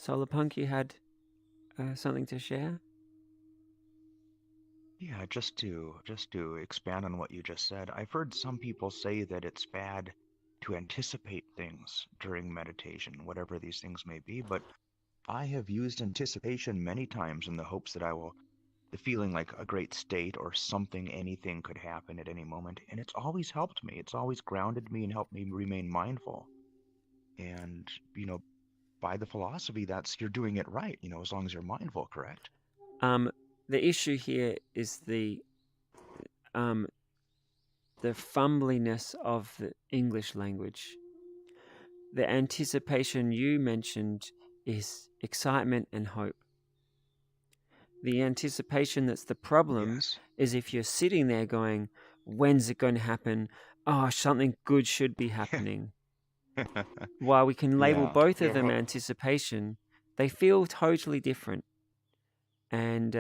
Solarpunk, you had something to share? Yeah, just to expand on what you just said, I've heard some people say that it's bad to anticipate things during meditation, whatever these things may be, but I have used anticipation many times in the hopes that the feeling like a great state or something, anything could happen at any moment, and it's always helped me. It's always grounded me and helped me remain mindful. And, by the philosophy, that's you're doing it right, as long as you're mindful, correct? The issue here is um, the fumbliness of the English language. The anticipation you mentioned is excitement and hope. The anticipation that's the problem Yes. is if you're sitting there going, when's it going to happen? Oh, something good should be happening. While we can label Yeah. both of Yeah. them anticipation, they feel totally different. And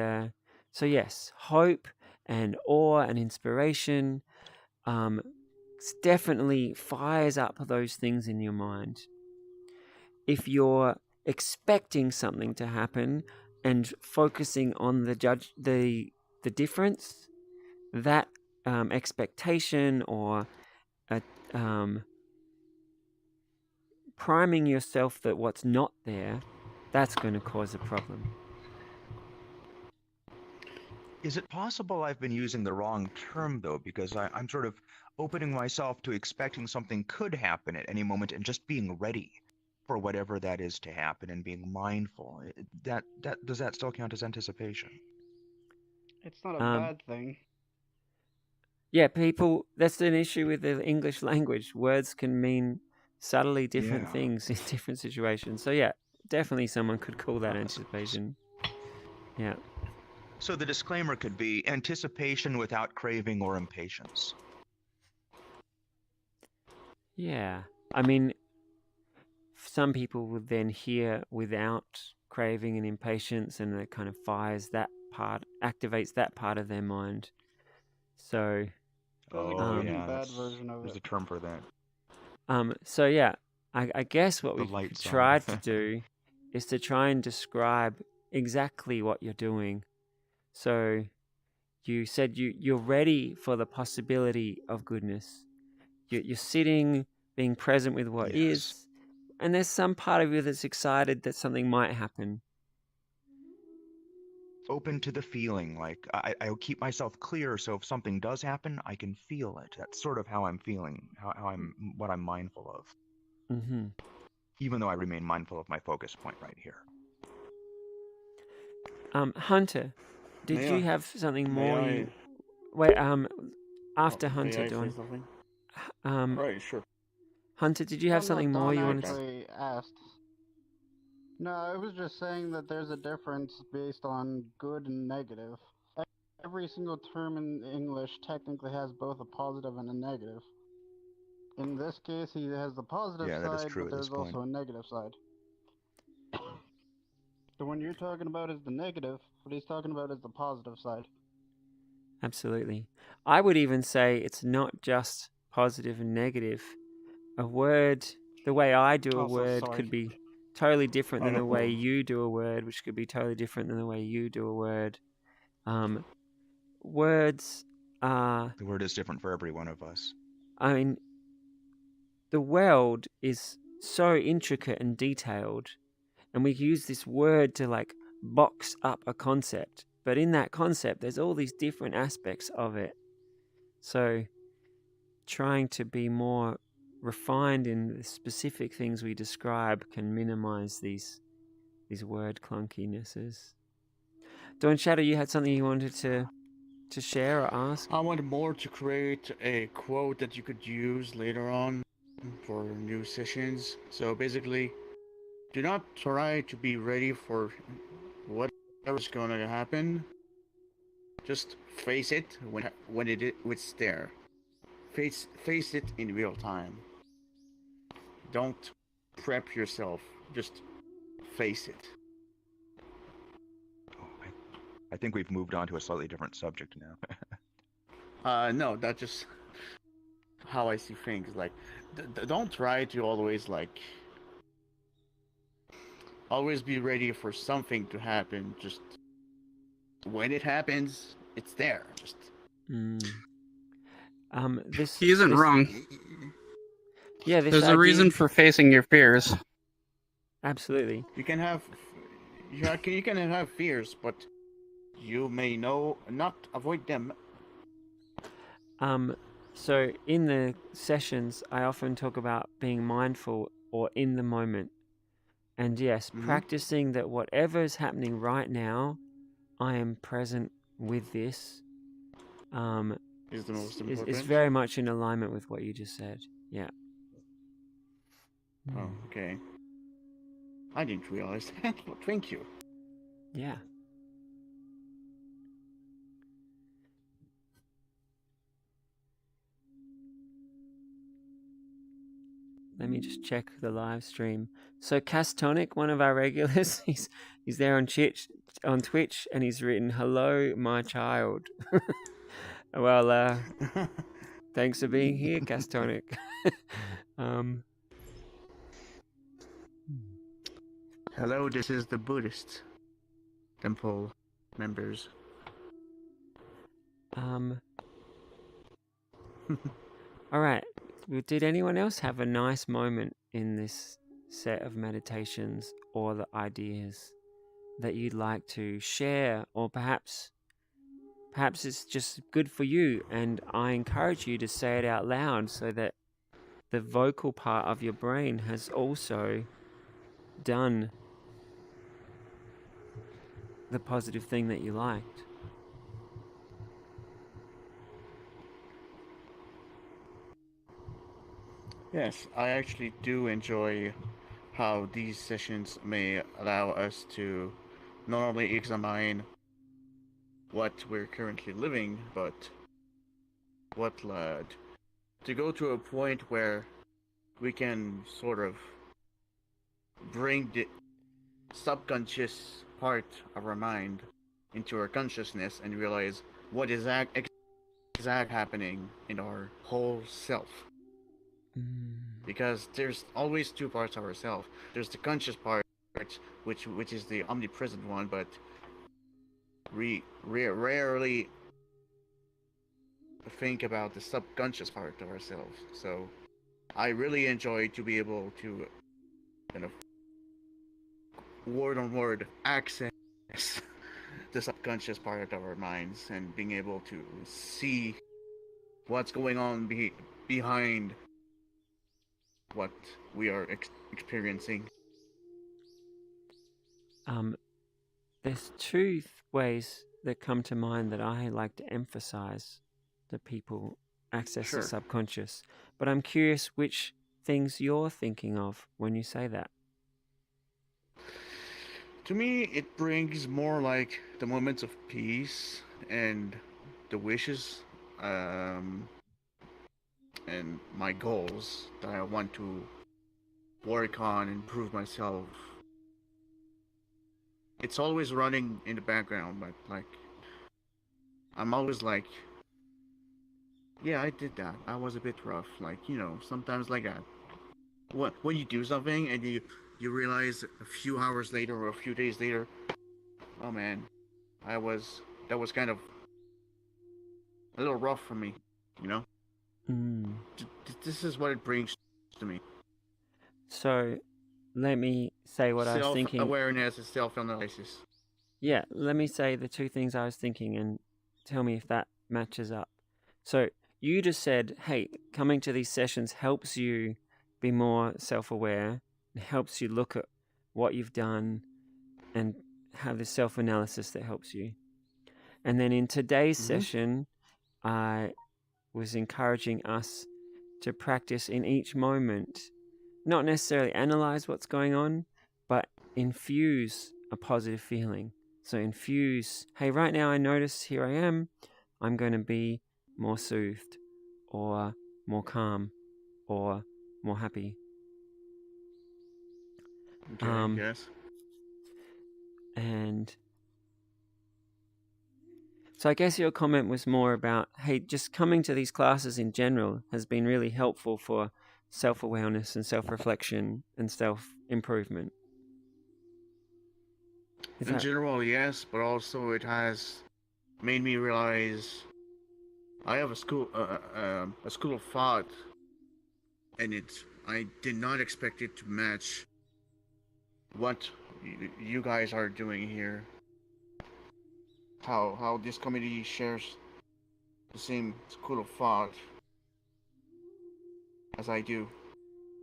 so, yes, hope and awe and inspiration definitely fires up those things in your mind. If you're expecting something to happen and focusing on the difference, that expectation or um, priming yourself that what's not there, that's going to cause a problem. Is it possible I've been using the wrong term, though, because I'm sort of opening myself to expecting something could happen at any moment and just being ready for whatever that is to happen and being mindful. That does that still count as anticipation? It's not a Um, bad thing. yeah, people, that's an issue with the English language. Words can mean subtly different Yeah. things in different situations. So, yeah, definitely someone could call that Uh, anticipation. Yeah. So the disclaimer could be anticipation without craving or impatience. Yeah. I mean, some people would then hear without craving and impatience, and it kind of fires that part, activates that part of their mind. So, There's a Oh good um, and yeah, bad version of there's it. a term for that. so yeah, I guess what The we light could side. try to do is to try and describe exactly what you're doing. So, you said you're ready for the possibility of goodness. You're sitting, being present with what Yes. is, and there's some part of you that's excited that something might happen. open to the feeling. Like I keep myself clear, so if something does happen, I can feel it. That's sort of how I'm feeling, what I'm mindful of. Mm-hmm. Even though I remain mindful of my focus point right here. Hunter, did May you I? have something May more I? you... Wait, after Oh, may Hunter, I say Dawn. something? Um, Right, sure. Hunter, did you have No, something more Don you wanted to... actually asked. No, I was just saying that there's a difference based on good and negative. Every single term in English technically has both a positive and a negative. In this case, he has the positive Yeah, that is side, true but at this there's point. also a negative side. The one you're talking about is the negative, what he's talking about is the positive side. Absolutely. I would even say it's not just positive and negative. A word, the way I do a Also, word sorry. could be totally different I than the way know. you do a word, which could be totally different than the way you do a word. Words are... The word is different for every one of us. I mean, the world is so intricate and detailed, and we use this word to like box up a concept. But in that concept, there's all these different aspects of it. So trying to be more refined in the specific things we describe can minimize these word clunkinesses. Dawn Shadow, you had something you wanted to share or ask? I wanted more to create a quote that you could use later on for new sessions. So basically, do not try to be ready for whatever's going to happen. Just face it when it's there. Face it in real time. Don't prep yourself. Just face it. Oh, I think we've moved on to a slightly different subject now. No, that's just how I see things. Like, don't try to always be ready for something to happen. Just when it happens, it's there. Just This He isn't wrong. Yeah, this There's idea... a reason for facing your fears. Absolutely. you can have fears, but you may not avoid them. So in the sessions, I often talk about being mindful or in the moment. And yes, practicing that whatever is happening right now, I am present with this. Is the most important. Is very much in alignment with what you just said. Yeah. Oh, okay. I didn't realize that, but thank you. Yeah. Let me just check the live stream. So Castonic, one of our regulars, he's there on Twitch, and he's written, "Hello, my child." Well, thanks for being here, Castonic. Hello, this is the Buddhist temple members. All right. Did anyone else have a nice moment in this set of meditations or the ideas that you'd like to share, or perhaps it's just good for you, and I encourage you to say it out loud so that the vocal part of your brain has also done the positive thing that you liked. Yes, I actually do enjoy how these sessions may allow us to not only examine what we're currently living, but what led to go to a point where we can sort of bring the subconscious part of our mind into our consciousness and realize what is exact happening in our whole self. Because there's always two parts of ourselves. There's the conscious part, which is the omnipresent one, but rarely think about the subconscious part of ourselves. So I really enjoy to be able to kind of word on word access the subconscious part of our minds and being able to see what's going on behind what we are experiencing. There's two ways that come to mind that I like to emphasize that people access the Sure. subconscious. But I'm curious which things you're thinking of when you say that. To me, it brings more like the moments of peace and the wishes and my goals that I want to work on and improve myself. It's always running in the background, but like I'm always like, yeah, I did that. I was a bit rough, like sometimes like that. When you do something and you realize a few hours later or a few days later, oh man, that was kind of a little rough for me, you know. This is what it brings to me. So let me say what I was thinking. Self-awareness is self-analysis. Yeah, let me say the two things I was thinking and tell me if that matches up. So you just said, hey, coming to these sessions helps you be more self-aware, it helps you look at what you've done and have this self-analysis that helps you. And then in today's session, I was encouraging us to practice in each moment, not necessarily analyze what's going on, but infuse a positive feeling. So infuse, hey, right now I notice here I am, I'm going to be more soothed or more calm or more happy. Okay, yes. And so I guess your comment was more about, hey, just coming to these classes in general has been really helpful for self-awareness and self-reflection and self-improvement. In general, yes, but also it has made me realize I have a school of thought, and I did not expect it to match what you guys are doing here. How this community shares the same school of thought as I do.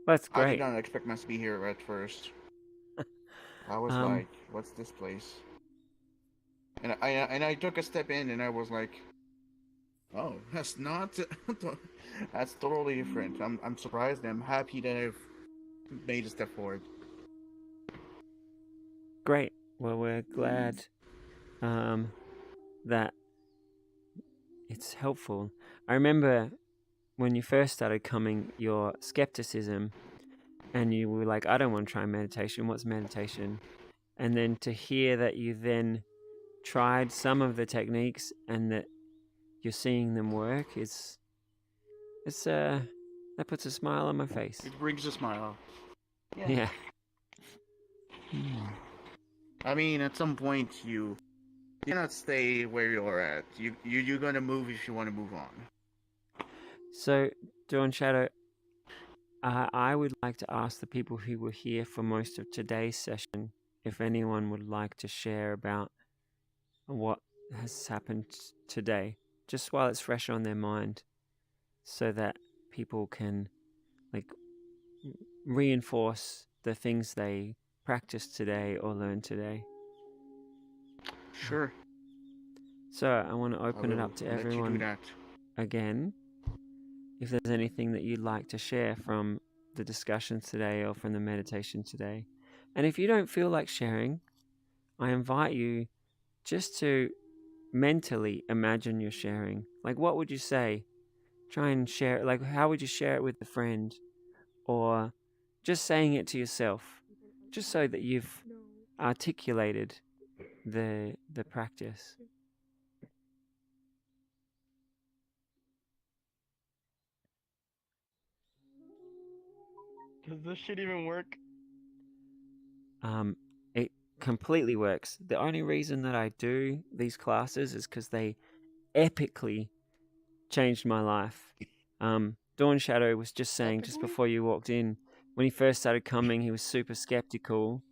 That's I did great. not expect myself to be here at first. I was like, what's this place? And I took a step in and I was like, oh, that's not that's totally different. I'm surprised and I'm happy that I've made a step forward. Great. Well, we're glad that it's helpful. I remember when you first started coming, your skepticism, and you were like, I don't want to try meditation. What's meditation? And then to hear that you then tried some of the techniques and that you're seeing them work, that puts a smile on my face. It brings a smile. Yeah. I mean, at some point you cannot stay where you're at. You're gonna move if you want to move on. So, Dawn Shadow, I would like to ask the people who were here for most of today's session if anyone would like to share about what has happened today, just while it's fresh on their mind, so that people can reinforce the things they practiced today or learned today. Sure. So I want to open it up to everyone again. If there's anything that you'd like to share from the discussions today or from the meditation today. And if you don't feel like sharing, I invite you just to mentally imagine you're sharing. Like, what would you say? Try and share it. Like, how would you share it with a friend? Or just saying it to yourself, just so that you've articulated the practice. Does this shit even work? It completely works. The only reason that I do these classes is because they epically changed my life. Dawn Shadow was just saying just before you walked in, when he first started coming, he was super skeptical,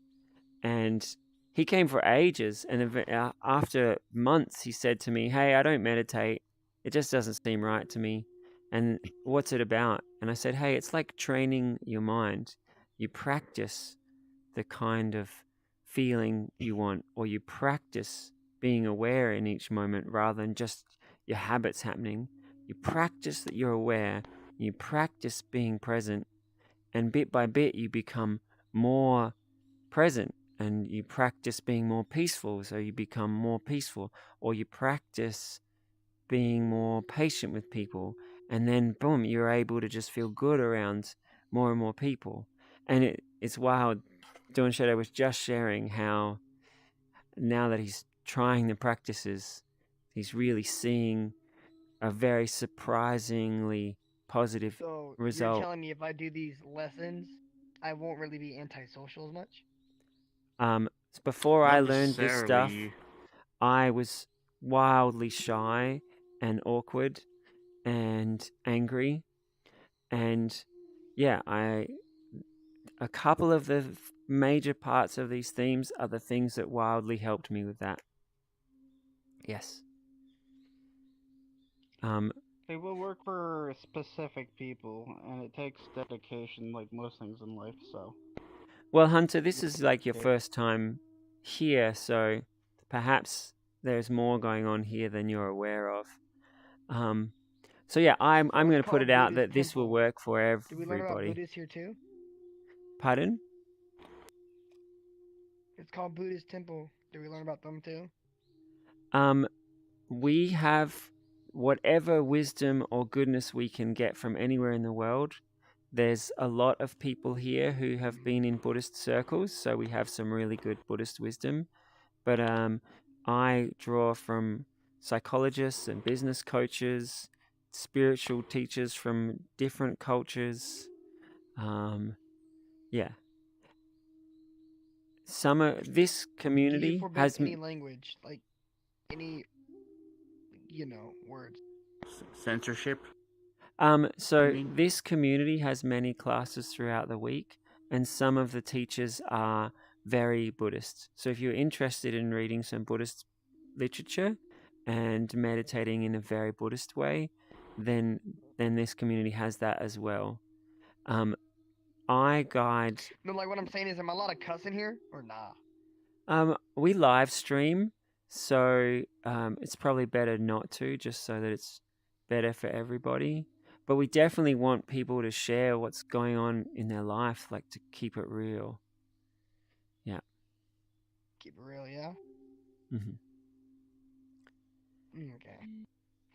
and he came for ages, and after months, he said to me, "Hey, I don't meditate. It just doesn't seem right to me. And what's it about?" And I said, "Hey, it's like training your mind. You practice the kind of feeling you want, or you practice being aware in each moment rather than just your habits happening. You practice that you're aware, you practice being present, and bit by bit, you become more present, and you practice being more peaceful, so you become more peaceful, or you practice being more patient with people, and then boom, you're able to just feel good around more and more people." And it's wild. Dawn Shadow was just sharing how now that he's trying the practices, he's really seeing a very surprisingly positive So you're result. telling me if I do these lessons, I won't really be antisocial as much? Before I Not learned this stuff, necessarily. I was wildly shy and awkward and angry, and yeah, a couple of the major parts of these themes are the things that wildly helped me with that. Yes. They will work for specific people, and it takes dedication, like most things in life. So, Well, Hunter, this is like your yeah. first time here, so perhaps there's more going on here than you're aware of. So yeah, I'm So going it's to put it called out Buddhist that this will temple. work for Do we learn about everybody. Buddhists here too? Pardon? It's called Buddhist temple. Do we learn about them too? We have whatever wisdom or goodness we can get from anywhere in the world. There's a lot of people here who have been in Buddhist circles, so we have some really good Buddhist wisdom. But I draw from psychologists and business coaches, spiritual teachers from different cultures. Yeah. This Do you community forbid has any language, like any, words? Censorship, you so mean? this community has many classes throughout the week, and some of the teachers are very Buddhist. So if you're interested in reading some Buddhist literature and meditating in a very Buddhist way, then this community has that as well. I guide. No, like what I'm saying is, am I allowed to cuss in here or nah? We live stream, so it's probably better not to, just so that it's better for everybody. But we definitely want people to share what's going on in their life, like to keep it real. Yeah. Keep it real, yeah. hmm Okay.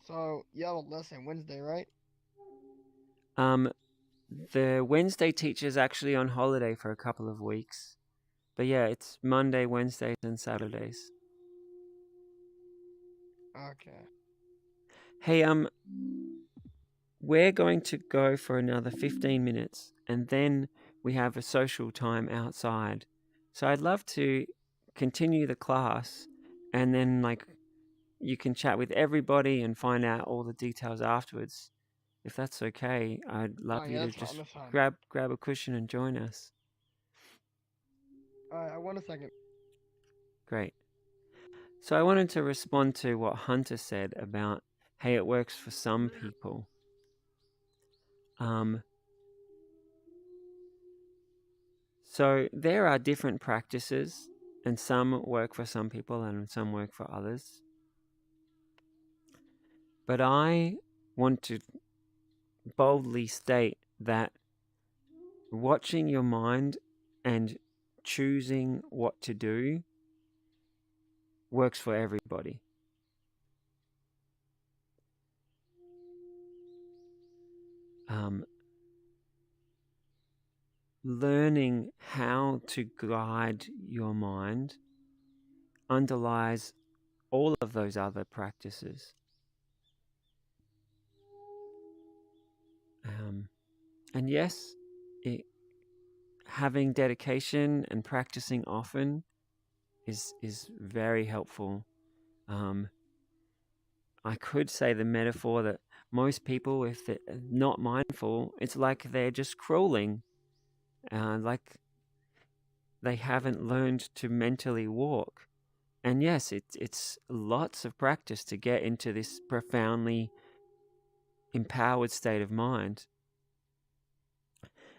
So y'all lesson Wednesday, right? The Wednesday teacher's actually on holiday for a couple of weeks, but yeah, it's Monday, Wednesdays, and Saturdays. Okay. Hey, we're going to go for another 15 minutes, and then we have a social time outside. So I'd love to continue the class, and then you can chat with everybody and find out all the details afterwards. If that's okay, I'd love Oh you yeah, to that's fine. just That's fine. grab a cushion and join us. All right, I want a second. Great. So I wanted to respond to what Hunter said about, hey, it works for some people. So there are different practices, and some work for some people and some work for others. But I want to boldly state that watching your mind and choosing what to do works for everybody. Learning how to guide your mind underlies all of those other practices. And yes, having dedication and practicing often is very helpful. I could say the metaphor that most people, if they're not mindful, it's like they're just crawling. Like they haven't learned to mentally walk. And yes, it's lots of practice to get into this profoundly empowered state of mind.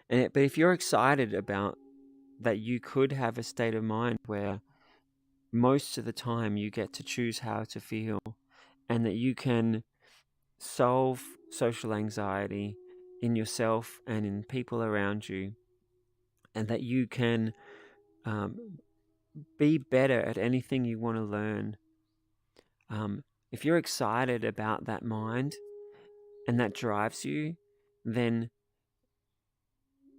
But if you're excited about that, you could have a state of mind where most of the time you get to choose how to feel, and that you can solve social anxiety in yourself and in people around you, and that you can be better at anything you want to learn. If you're excited about that mind and that drives you, then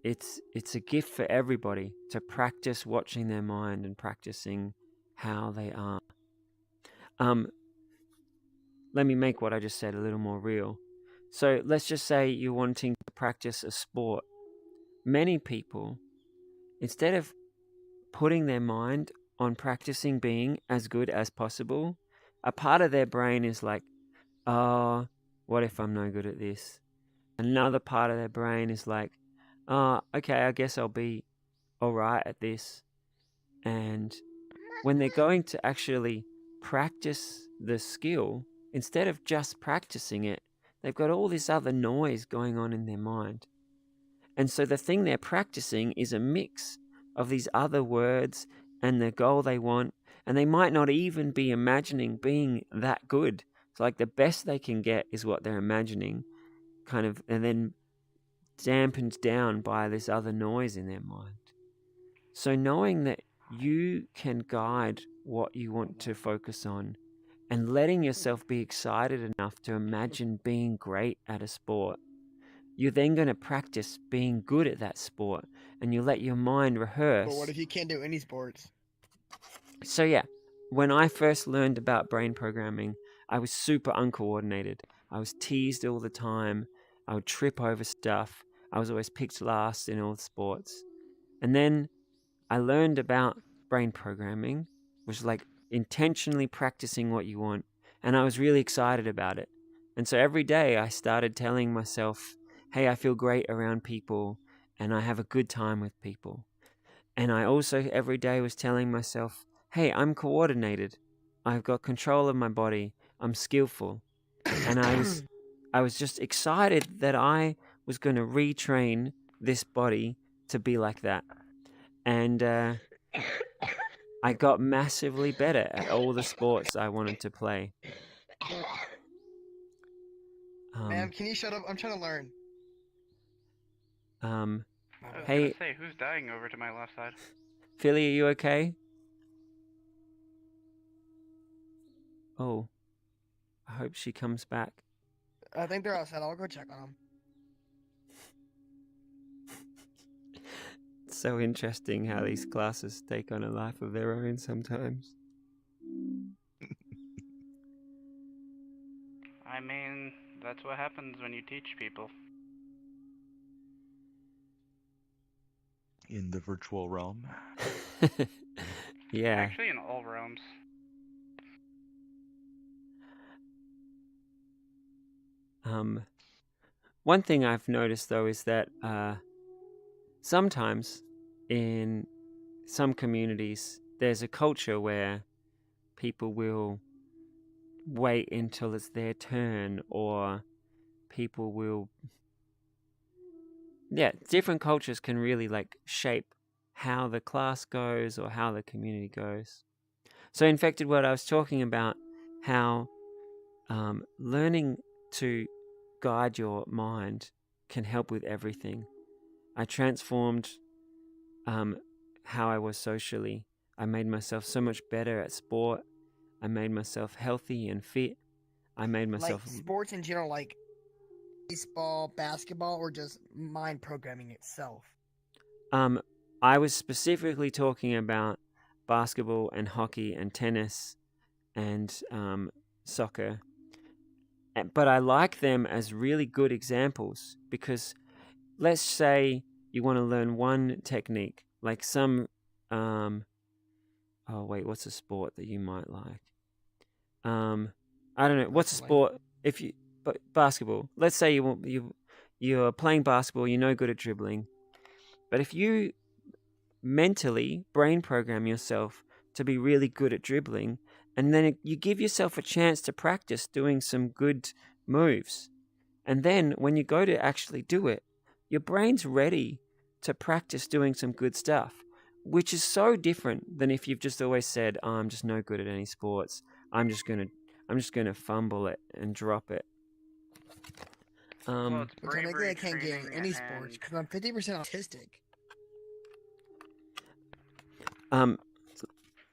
it's a gift for everybody to practice watching their mind and practicing how they are. Let me make what I just said a little more real. So let's just say you're wanting to practice a sport. Many people, instead of putting their mind on practicing being as good as possible, a part of their brain is like, oh, what if I'm no good at this? Another part of their brain is like, oh, okay, I guess I'll be all right at this. And when they're going to actually practice the skill, instead of just practicing it, they've got all this other noise going on in their mind. And so the thing they're practicing is a mix of these other words and the goal they want. And they might not even be imagining being that good. It's like the best they can get is what they're imagining, kind of, and then dampened down by this other noise in their mind. So knowing that you can guide what you want to focus on and letting yourself be excited enough to imagine being great at a sport, you're then going to practice being good at that sport, and you let your mind rehearse. But what if you can't do any sports? So yeah, when I first learned about brain programming, I was super uncoordinated. I was teased all the time. I would trip over stuff. I was always picked last in all the sports. And then I learned about brain programming, which is like intentionally practicing what you want. And I was really excited about it. And so every day I started telling myself, hey, I feel great around people and I have a good time with people. And I also every day was telling myself, hey, I'm coordinated. I've got control of my body. I'm skillful. And I was just excited that I was going to retrain this body to be like that. And I got massively better at all the sports I wanted to play. Ma'am, can you shut up? I'm trying to learn. I was Hey, gonna say, who's dying over to my left side? Philly, are you okay? Oh, I hope she comes back. I think they're outside. I'll go check on them. It's so interesting how these classes take on a life of their own sometimes. I mean, that's what happens when you teach people. In the virtual realm. Yeah. Actually, in all realms. One thing I've noticed though is that sometimes in some communities there's a culture where people will wait until it's their turn, or people will, yeah, different cultures can really like shape how the class goes or how the community goes. So Infected World, I was talking about how learning to guide your mind can help with everything. I transformed how I was socially. I made myself so much better at sport. I made myself healthy and fit. I made myself Like sports in general, like baseball, basketball, or just mind programming itself? I was specifically talking about basketball and hockey and tennis and soccer. But I like them as really good examples because let's say you want to learn one technique, like some, oh wait, what's a sport that you might like? I don't know. What's a sport? If you, but basketball. Let's say you're playing basketball. You're no good at dribbling, but if you mentally brain program yourself to be really good at dribbling, and then you give yourself a chance to practice doing some good moves. And then when you go to actually do it, your brain's ready to practice doing some good stuff, which is so different than if you've just always said, oh, I'm just no good at any sports. I'm just gonna fumble it and drop it. Well, it's But technically, I bravery can't get in training any sports and because I'm 50% autistic.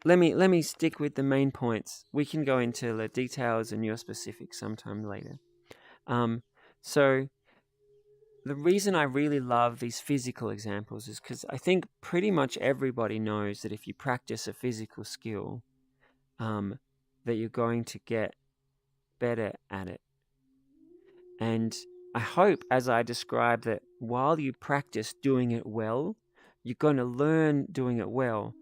Let me stick with the main points. We can go into the details and your specifics sometime later. So the reason I really love these physical examples is because I think pretty much everybody knows that if you practice a physical skill, that you're going to get better at it. And I hope, as I describe, that while you practice doing it well, you're going to learn doing it well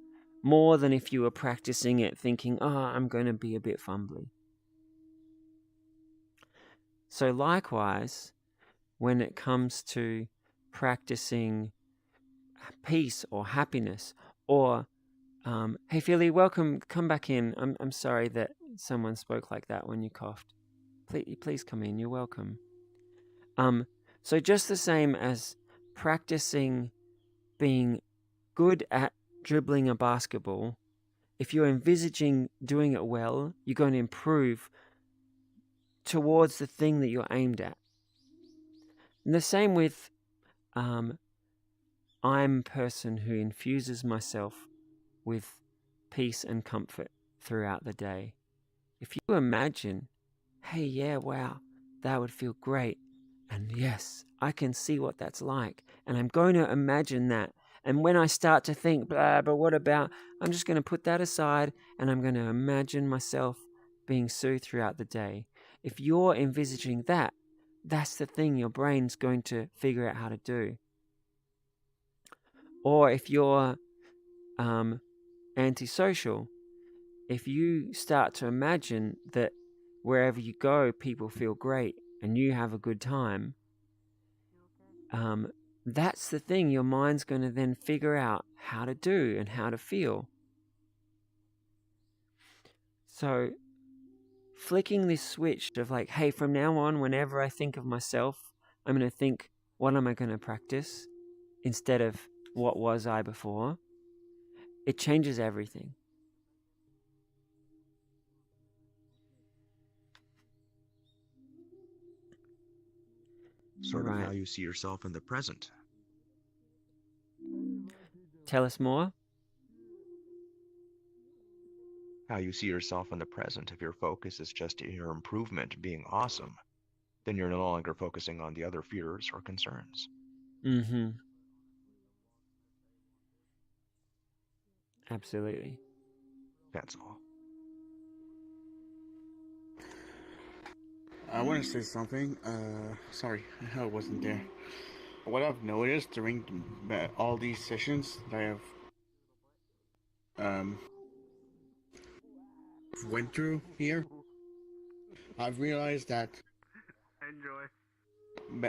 more than if you were practicing it thinking, oh, I'm going to be a bit fumbly. So likewise, when it comes to practicing peace or happiness, or hey Philly, welcome, come back in. I'm sorry that someone spoke like that when you coughed. Please come in. You're welcome. So just the same as practicing being good at dribbling a basketball, if you're envisaging doing it well, you're going to improve towards the thing that you're aimed at. And the same with I'm a person who infuses myself with peace and comfort throughout the day. If you imagine, hey, yeah, wow, that would feel great. And yes, I can see what that's like. And I'm going to imagine that. And when I start to think, blah, but what about, I'm just going to put that aside and I'm going to imagine myself being soothed throughout the day. If you're envisaging that, that's the thing your brain's going to figure out how to do. Or if you're antisocial, if you start to imagine that wherever you go, people feel great and you have a good time, that's the thing your mind's going to then figure out how to do and how to feel. So flicking this switch of like, hey, from now on, whenever I think of myself, I'm going to think, what am I going to practice instead of what was I before? It changes everything. Sort of Right. how you see yourself in the present. Tell us more. How you see yourself in the present. If your focus is just your improvement being awesome, then you're no longer focusing on the other fears or concerns. Mm-hmm. Absolutely. That's all. I want to say something. Sorry, I wasn't there. What I've noticed during all these sessions that I have went through here, I've realized that enjoy.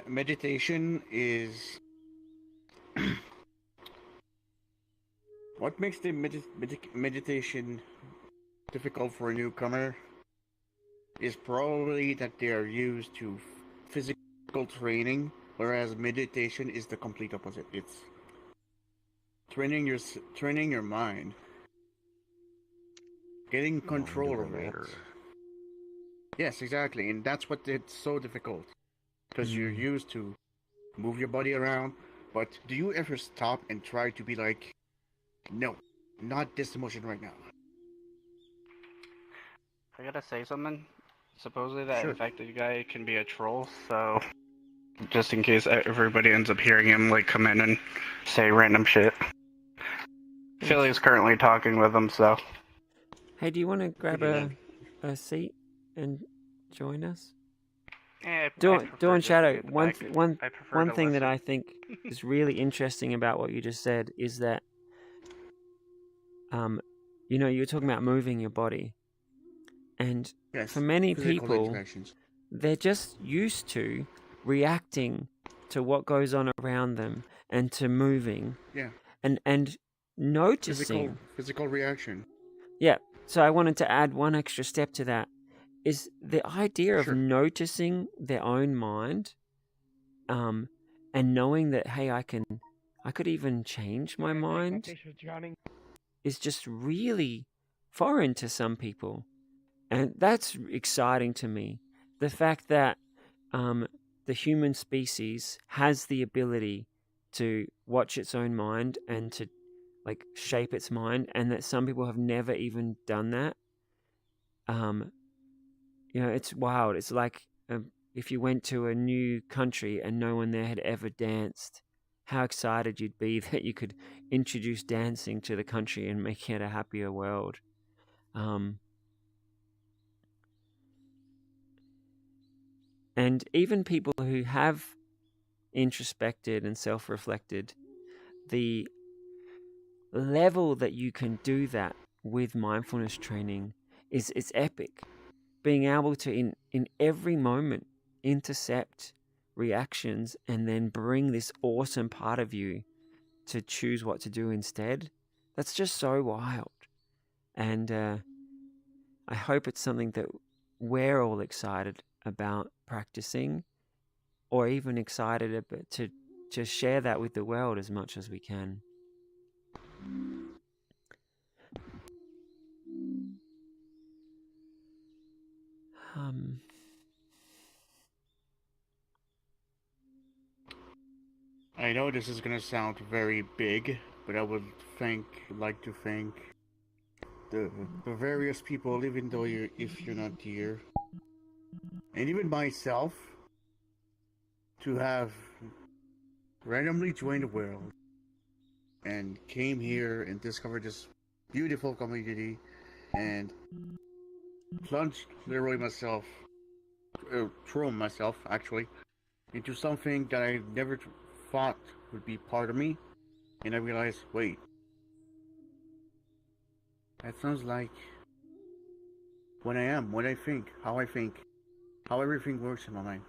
meditation is what makes the meditation difficult for a newcomer is probably that they are used to physical training, whereas meditation is the complete opposite. It's training your mind, getting control Mind of over it. matter. Yes, exactly, and that's what it's so difficult because you're used to move your body around. But do you ever stop and try to be like, no, not this emotion right now? I gotta say something. Supposedly that Sure. infected guy can be a troll, so just in case everybody ends up hearing him like come in and say random shit. Philly's currently talking with him, so. Hey, do you want to grab Pretty a seat and join us? Yeah, Dawn Shadow, I one prefer to thing that listen. I think is really interesting about what you just said is that, you know, you were talking about moving your body. And Yes, for many physical people, interactions. they're just used to reacting to what goes on around them and to moving. Yeah. And noticing. Physical reaction. Yeah. So I wanted to add one extra step to that is the idea of Sure. noticing their own mind, and knowing that, hey, I could even change my mind is just really foreign to some people. And that's exciting to me. The fact that the human species has the ability to watch its own mind and to like shape its mind, and that some people have never even done that. It's wild. It's like if you went to a new country and no one there had ever danced, how excited you'd be that you could introduce dancing to the country and make it a happier world. And even people who have introspected and self-reflected, the level that you can do that with mindfulness training is it's epic. Being able to in every moment intercept reactions and then bring this awesome part of you to choose what to do instead, that's just so wild. And I hope it's something that we're all excited about practicing, or even excited about to share that with the world as much as we can. I know this is gonna sound very big, but I would like to thank the various people, even though if you're not here, and even myself, to have randomly joined the world and came here and discovered this beautiful community and plunged literally myself, thrown myself actually, into something that I never thought would be part of me, and I realized, wait, that sounds like when I am, what I think, how everything works in my mind.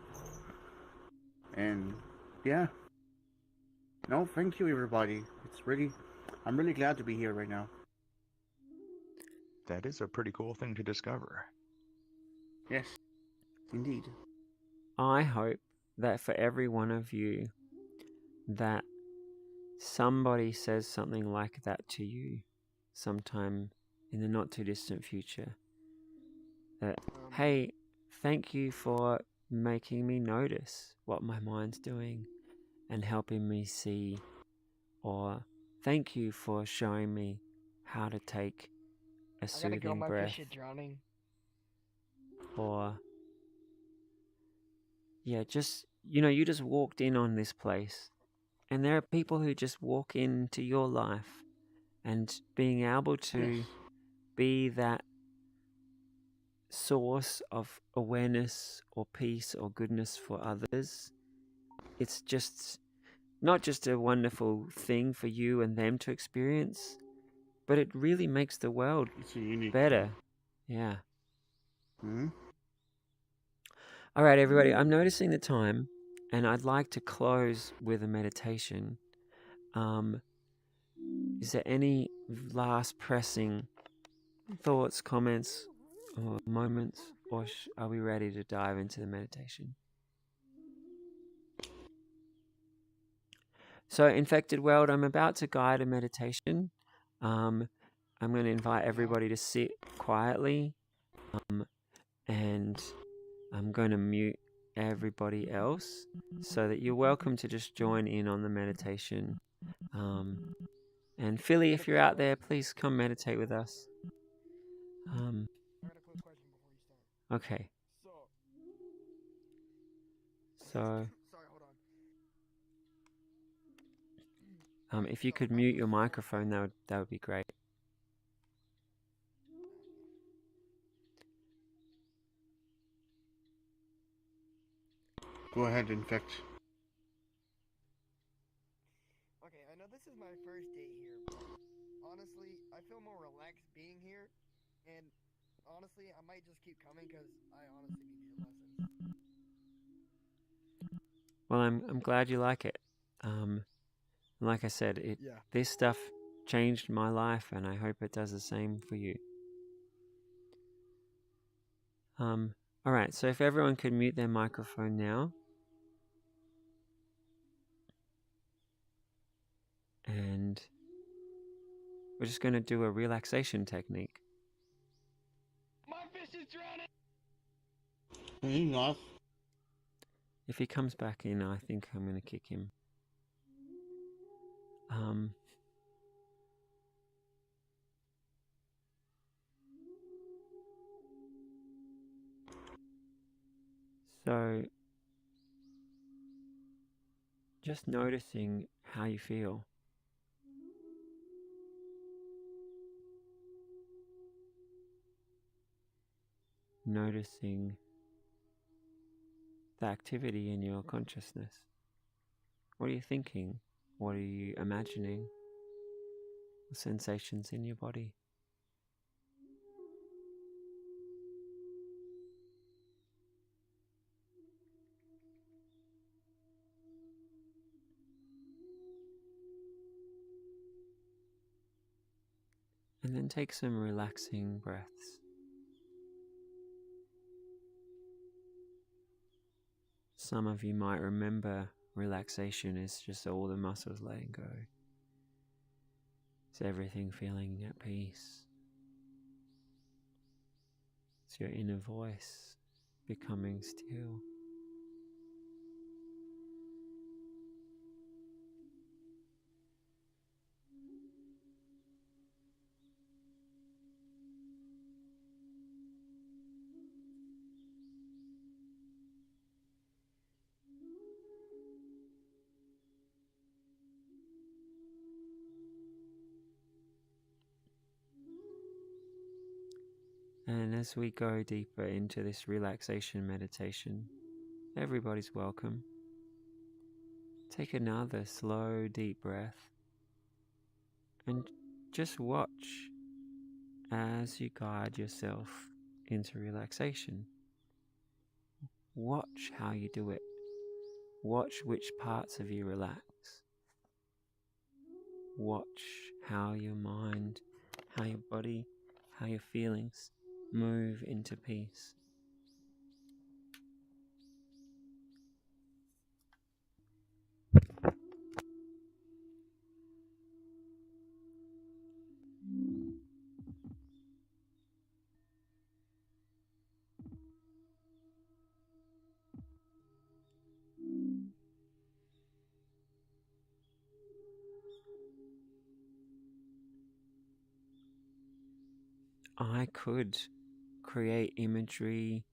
And yeah, no, thank you everybody. I'm really glad to be here right now. That is a pretty cool thing to discover. Yes, indeed. I hope that for every one of you, that somebody says something like that to you sometime in the not too distant future. That, hey, thank you for making me notice what my mind's doing and helping me see, or thank you for showing me how to take a soothing breath, or yeah, just you just walked in on this place, and there are people who just walk into your life, and being able to be that source of awareness or peace or goodness for others, it's just not just a wonderful thing for you and them to experience, but it really makes the world better. Yeah. All right, everybody, I'm noticing the time, and I'd like to close with a meditation. Is there any last pressing thoughts, comments, or moments, or are we ready to dive into the meditation? So, Infected World, I'm about to guide a meditation. I'm going to invite everybody to sit quietly, and I'm going to mute everybody else so that you're welcome to just join in on the meditation. And Philly, if you're out there, please come meditate with us. Okay. So, if you could mute your microphone, that would be great. Go ahead, Infect. Okay, I know this is my first day here, but honestly, I feel more relaxed being here, and honestly, I might just keep coming because I honestly need these lessons. Well, I'm glad you like it. Like I said, this stuff changed my life, and I hope it does the same for you. Alright, so if everyone could mute their microphone now. And we're just going to do a relaxation technique. My fish is drowning! He not. If he comes back in, I think I'm going to kick him. So, just noticing how you feel. Noticing the activity in your consciousness. What are you thinking? What are you imagining? The sensations in your body. And then take some relaxing breaths. Some of you might remember relaxation is just all the muscles letting go. It's everything feeling at peace. It's your inner voice becoming still. And as we go deeper into this relaxation meditation, everybody's welcome. Take another slow, deep breath and just watch as you guide yourself into relaxation. Watch how you do it. Watch which parts of you relax. Watch how your mind, how your body, how your feelings move into peace. I could create imagery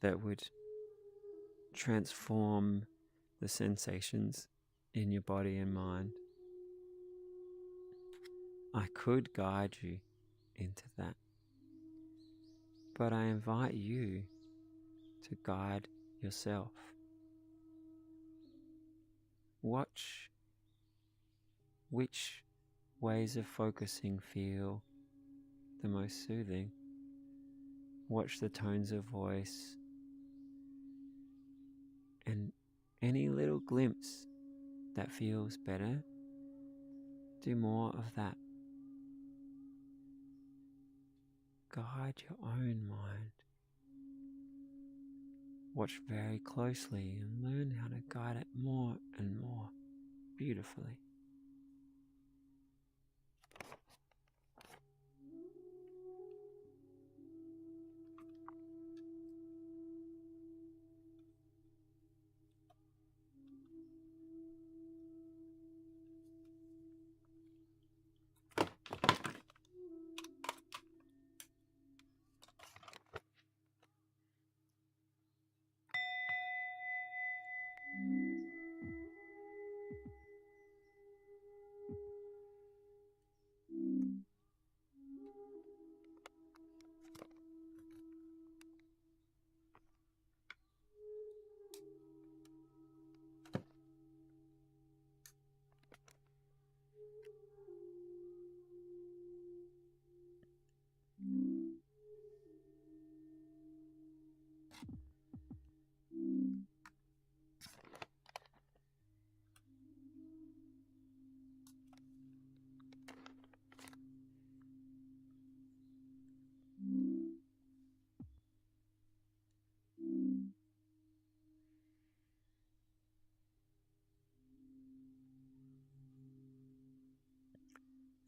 that would transform the sensations in your body and mind. I could guide you into that. But I invite you to guide yourself. Watch which ways of focusing feel the most soothing. Watch the tones of voice and any little glimpse that feels better, do more of that. Guide your own mind. Watch very closely and learn how to guide it more and more beautifully.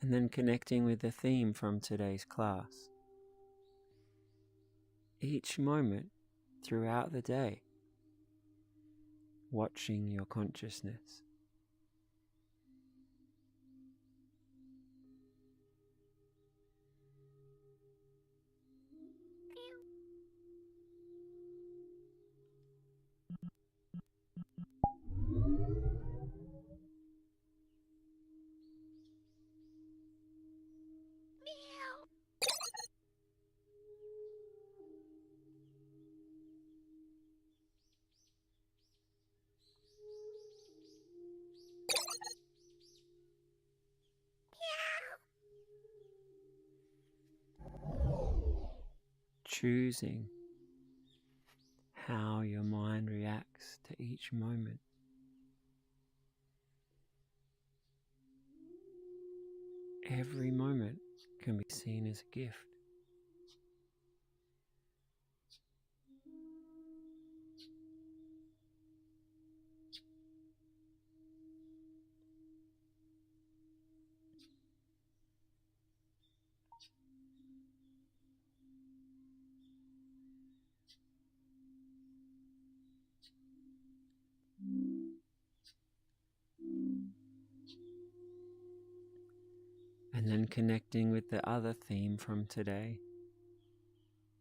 And then connecting with the theme from today's class. Each moment throughout the day, watching your consciousness. Choosing how your mind reacts to each moment. Every moment can be seen as a gift. And then connecting with the other theme from today.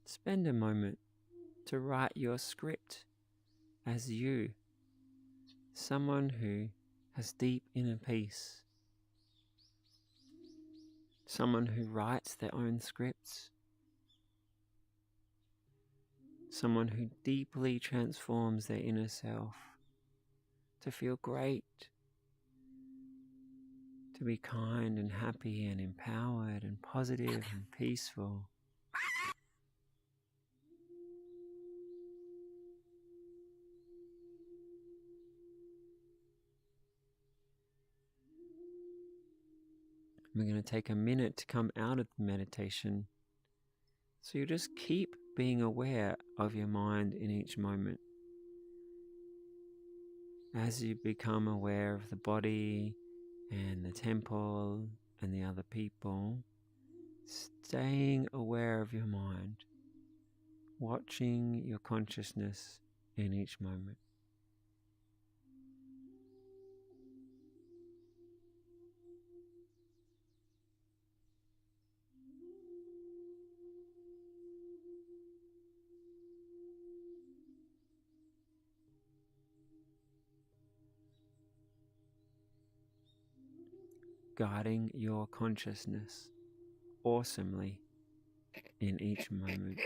Spend a moment to write your script as you, someone who has deep inner peace, someone who writes their own scripts, someone who deeply transforms their inner self to feel great, to be kind and happy and empowered and positive and peaceful. We're going to take a minute to come out of the meditation. So you just keep being aware of your mind in each moment. As you become aware of the body and the temple and the other people, staying aware of your mind, watching your consciousness in each moment. Guiding your consciousness awesomely in each moment.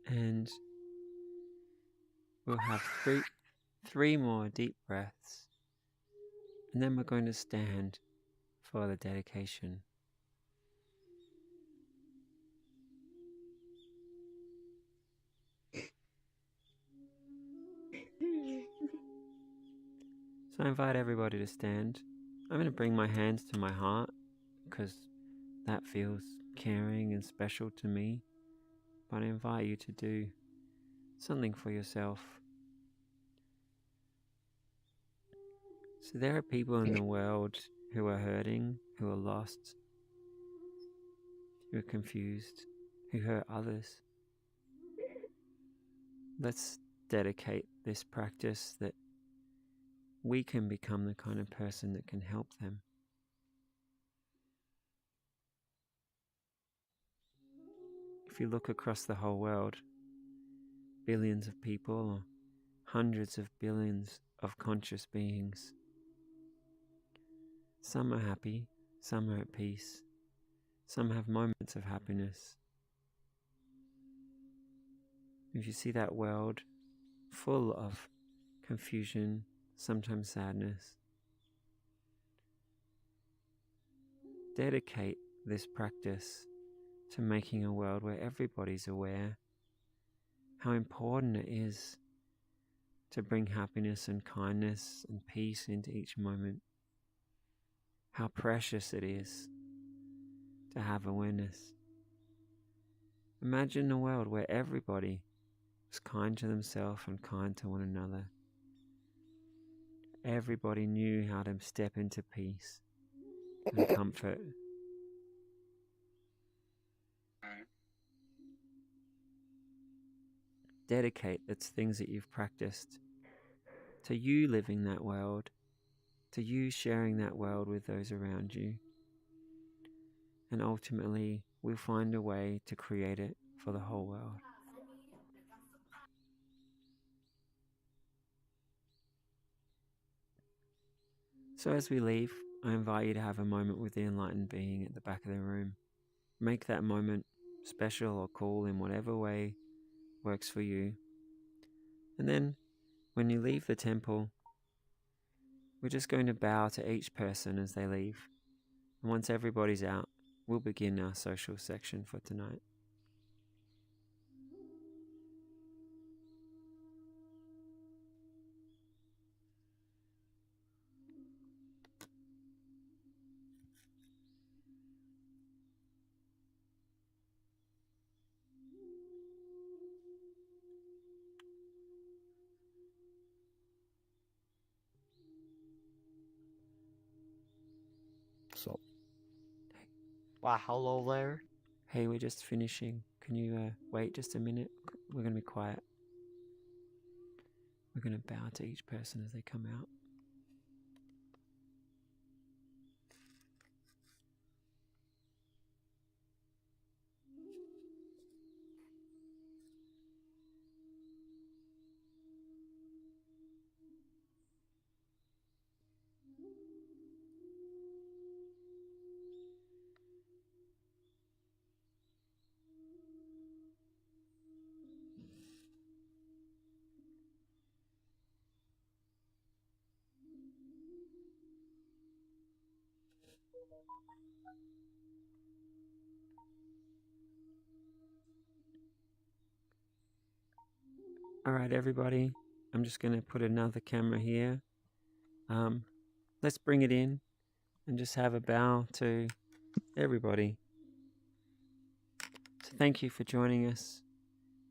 And we'll have three more deep breaths, and then we're going to stand for the dedication. So I invite everybody to stand. I'm going to bring my hands to my heart because that feels caring and special to me. But I invite you to do something for yourself. So there are people in the world who are hurting, who are lost, who are confused, who hurt others. Let's dedicate this practice that we can become the kind of person that can help them. If you look across the whole world, billions of people, or hundreds of billions of conscious beings, some are happy, some are at peace, some have moments of happiness. If you see that world full of confusion, sometimes sadness, dedicate this practice to making a world where everybody's aware how important it is to bring happiness and kindness and peace into each moment. How precious it is to have awareness. Imagine a world where everybody was kind to themselves and kind to one another. Everybody knew how to step into peace and comfort. Dedicate its things that you've practiced to you living that world, to you sharing that world with those around you. And ultimately, we'll find a way to create it for the whole world. So as we leave, I invite you to have a moment with the enlightened being at the back of the room. Make that moment special or cool in whatever way works for you. And then, when you leave the temple, we're just going to bow to each person as they leave. And once everybody's out, we'll begin our social section for tonight. So, Wow, hello there. Hey, we're just finishing. Can you wait just a minute? We're going to be quiet. We're going to bow to each person as they come out. All right, everybody. I'm just going to put another camera here. Let's bring it in and just have a bow to everybody. So thank you for joining us.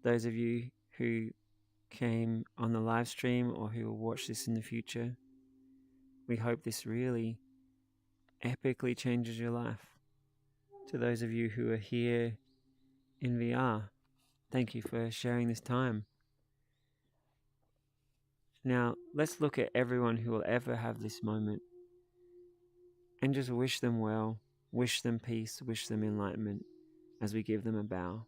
Those of you who came on the live stream or who will watch this in the future, we hope this really epically changes your life. To those of you who are here in VR, thank you for sharing this time. Now, let's look at everyone who will ever have this moment and just wish them well, wish them peace, wish them enlightenment as we give them a bow.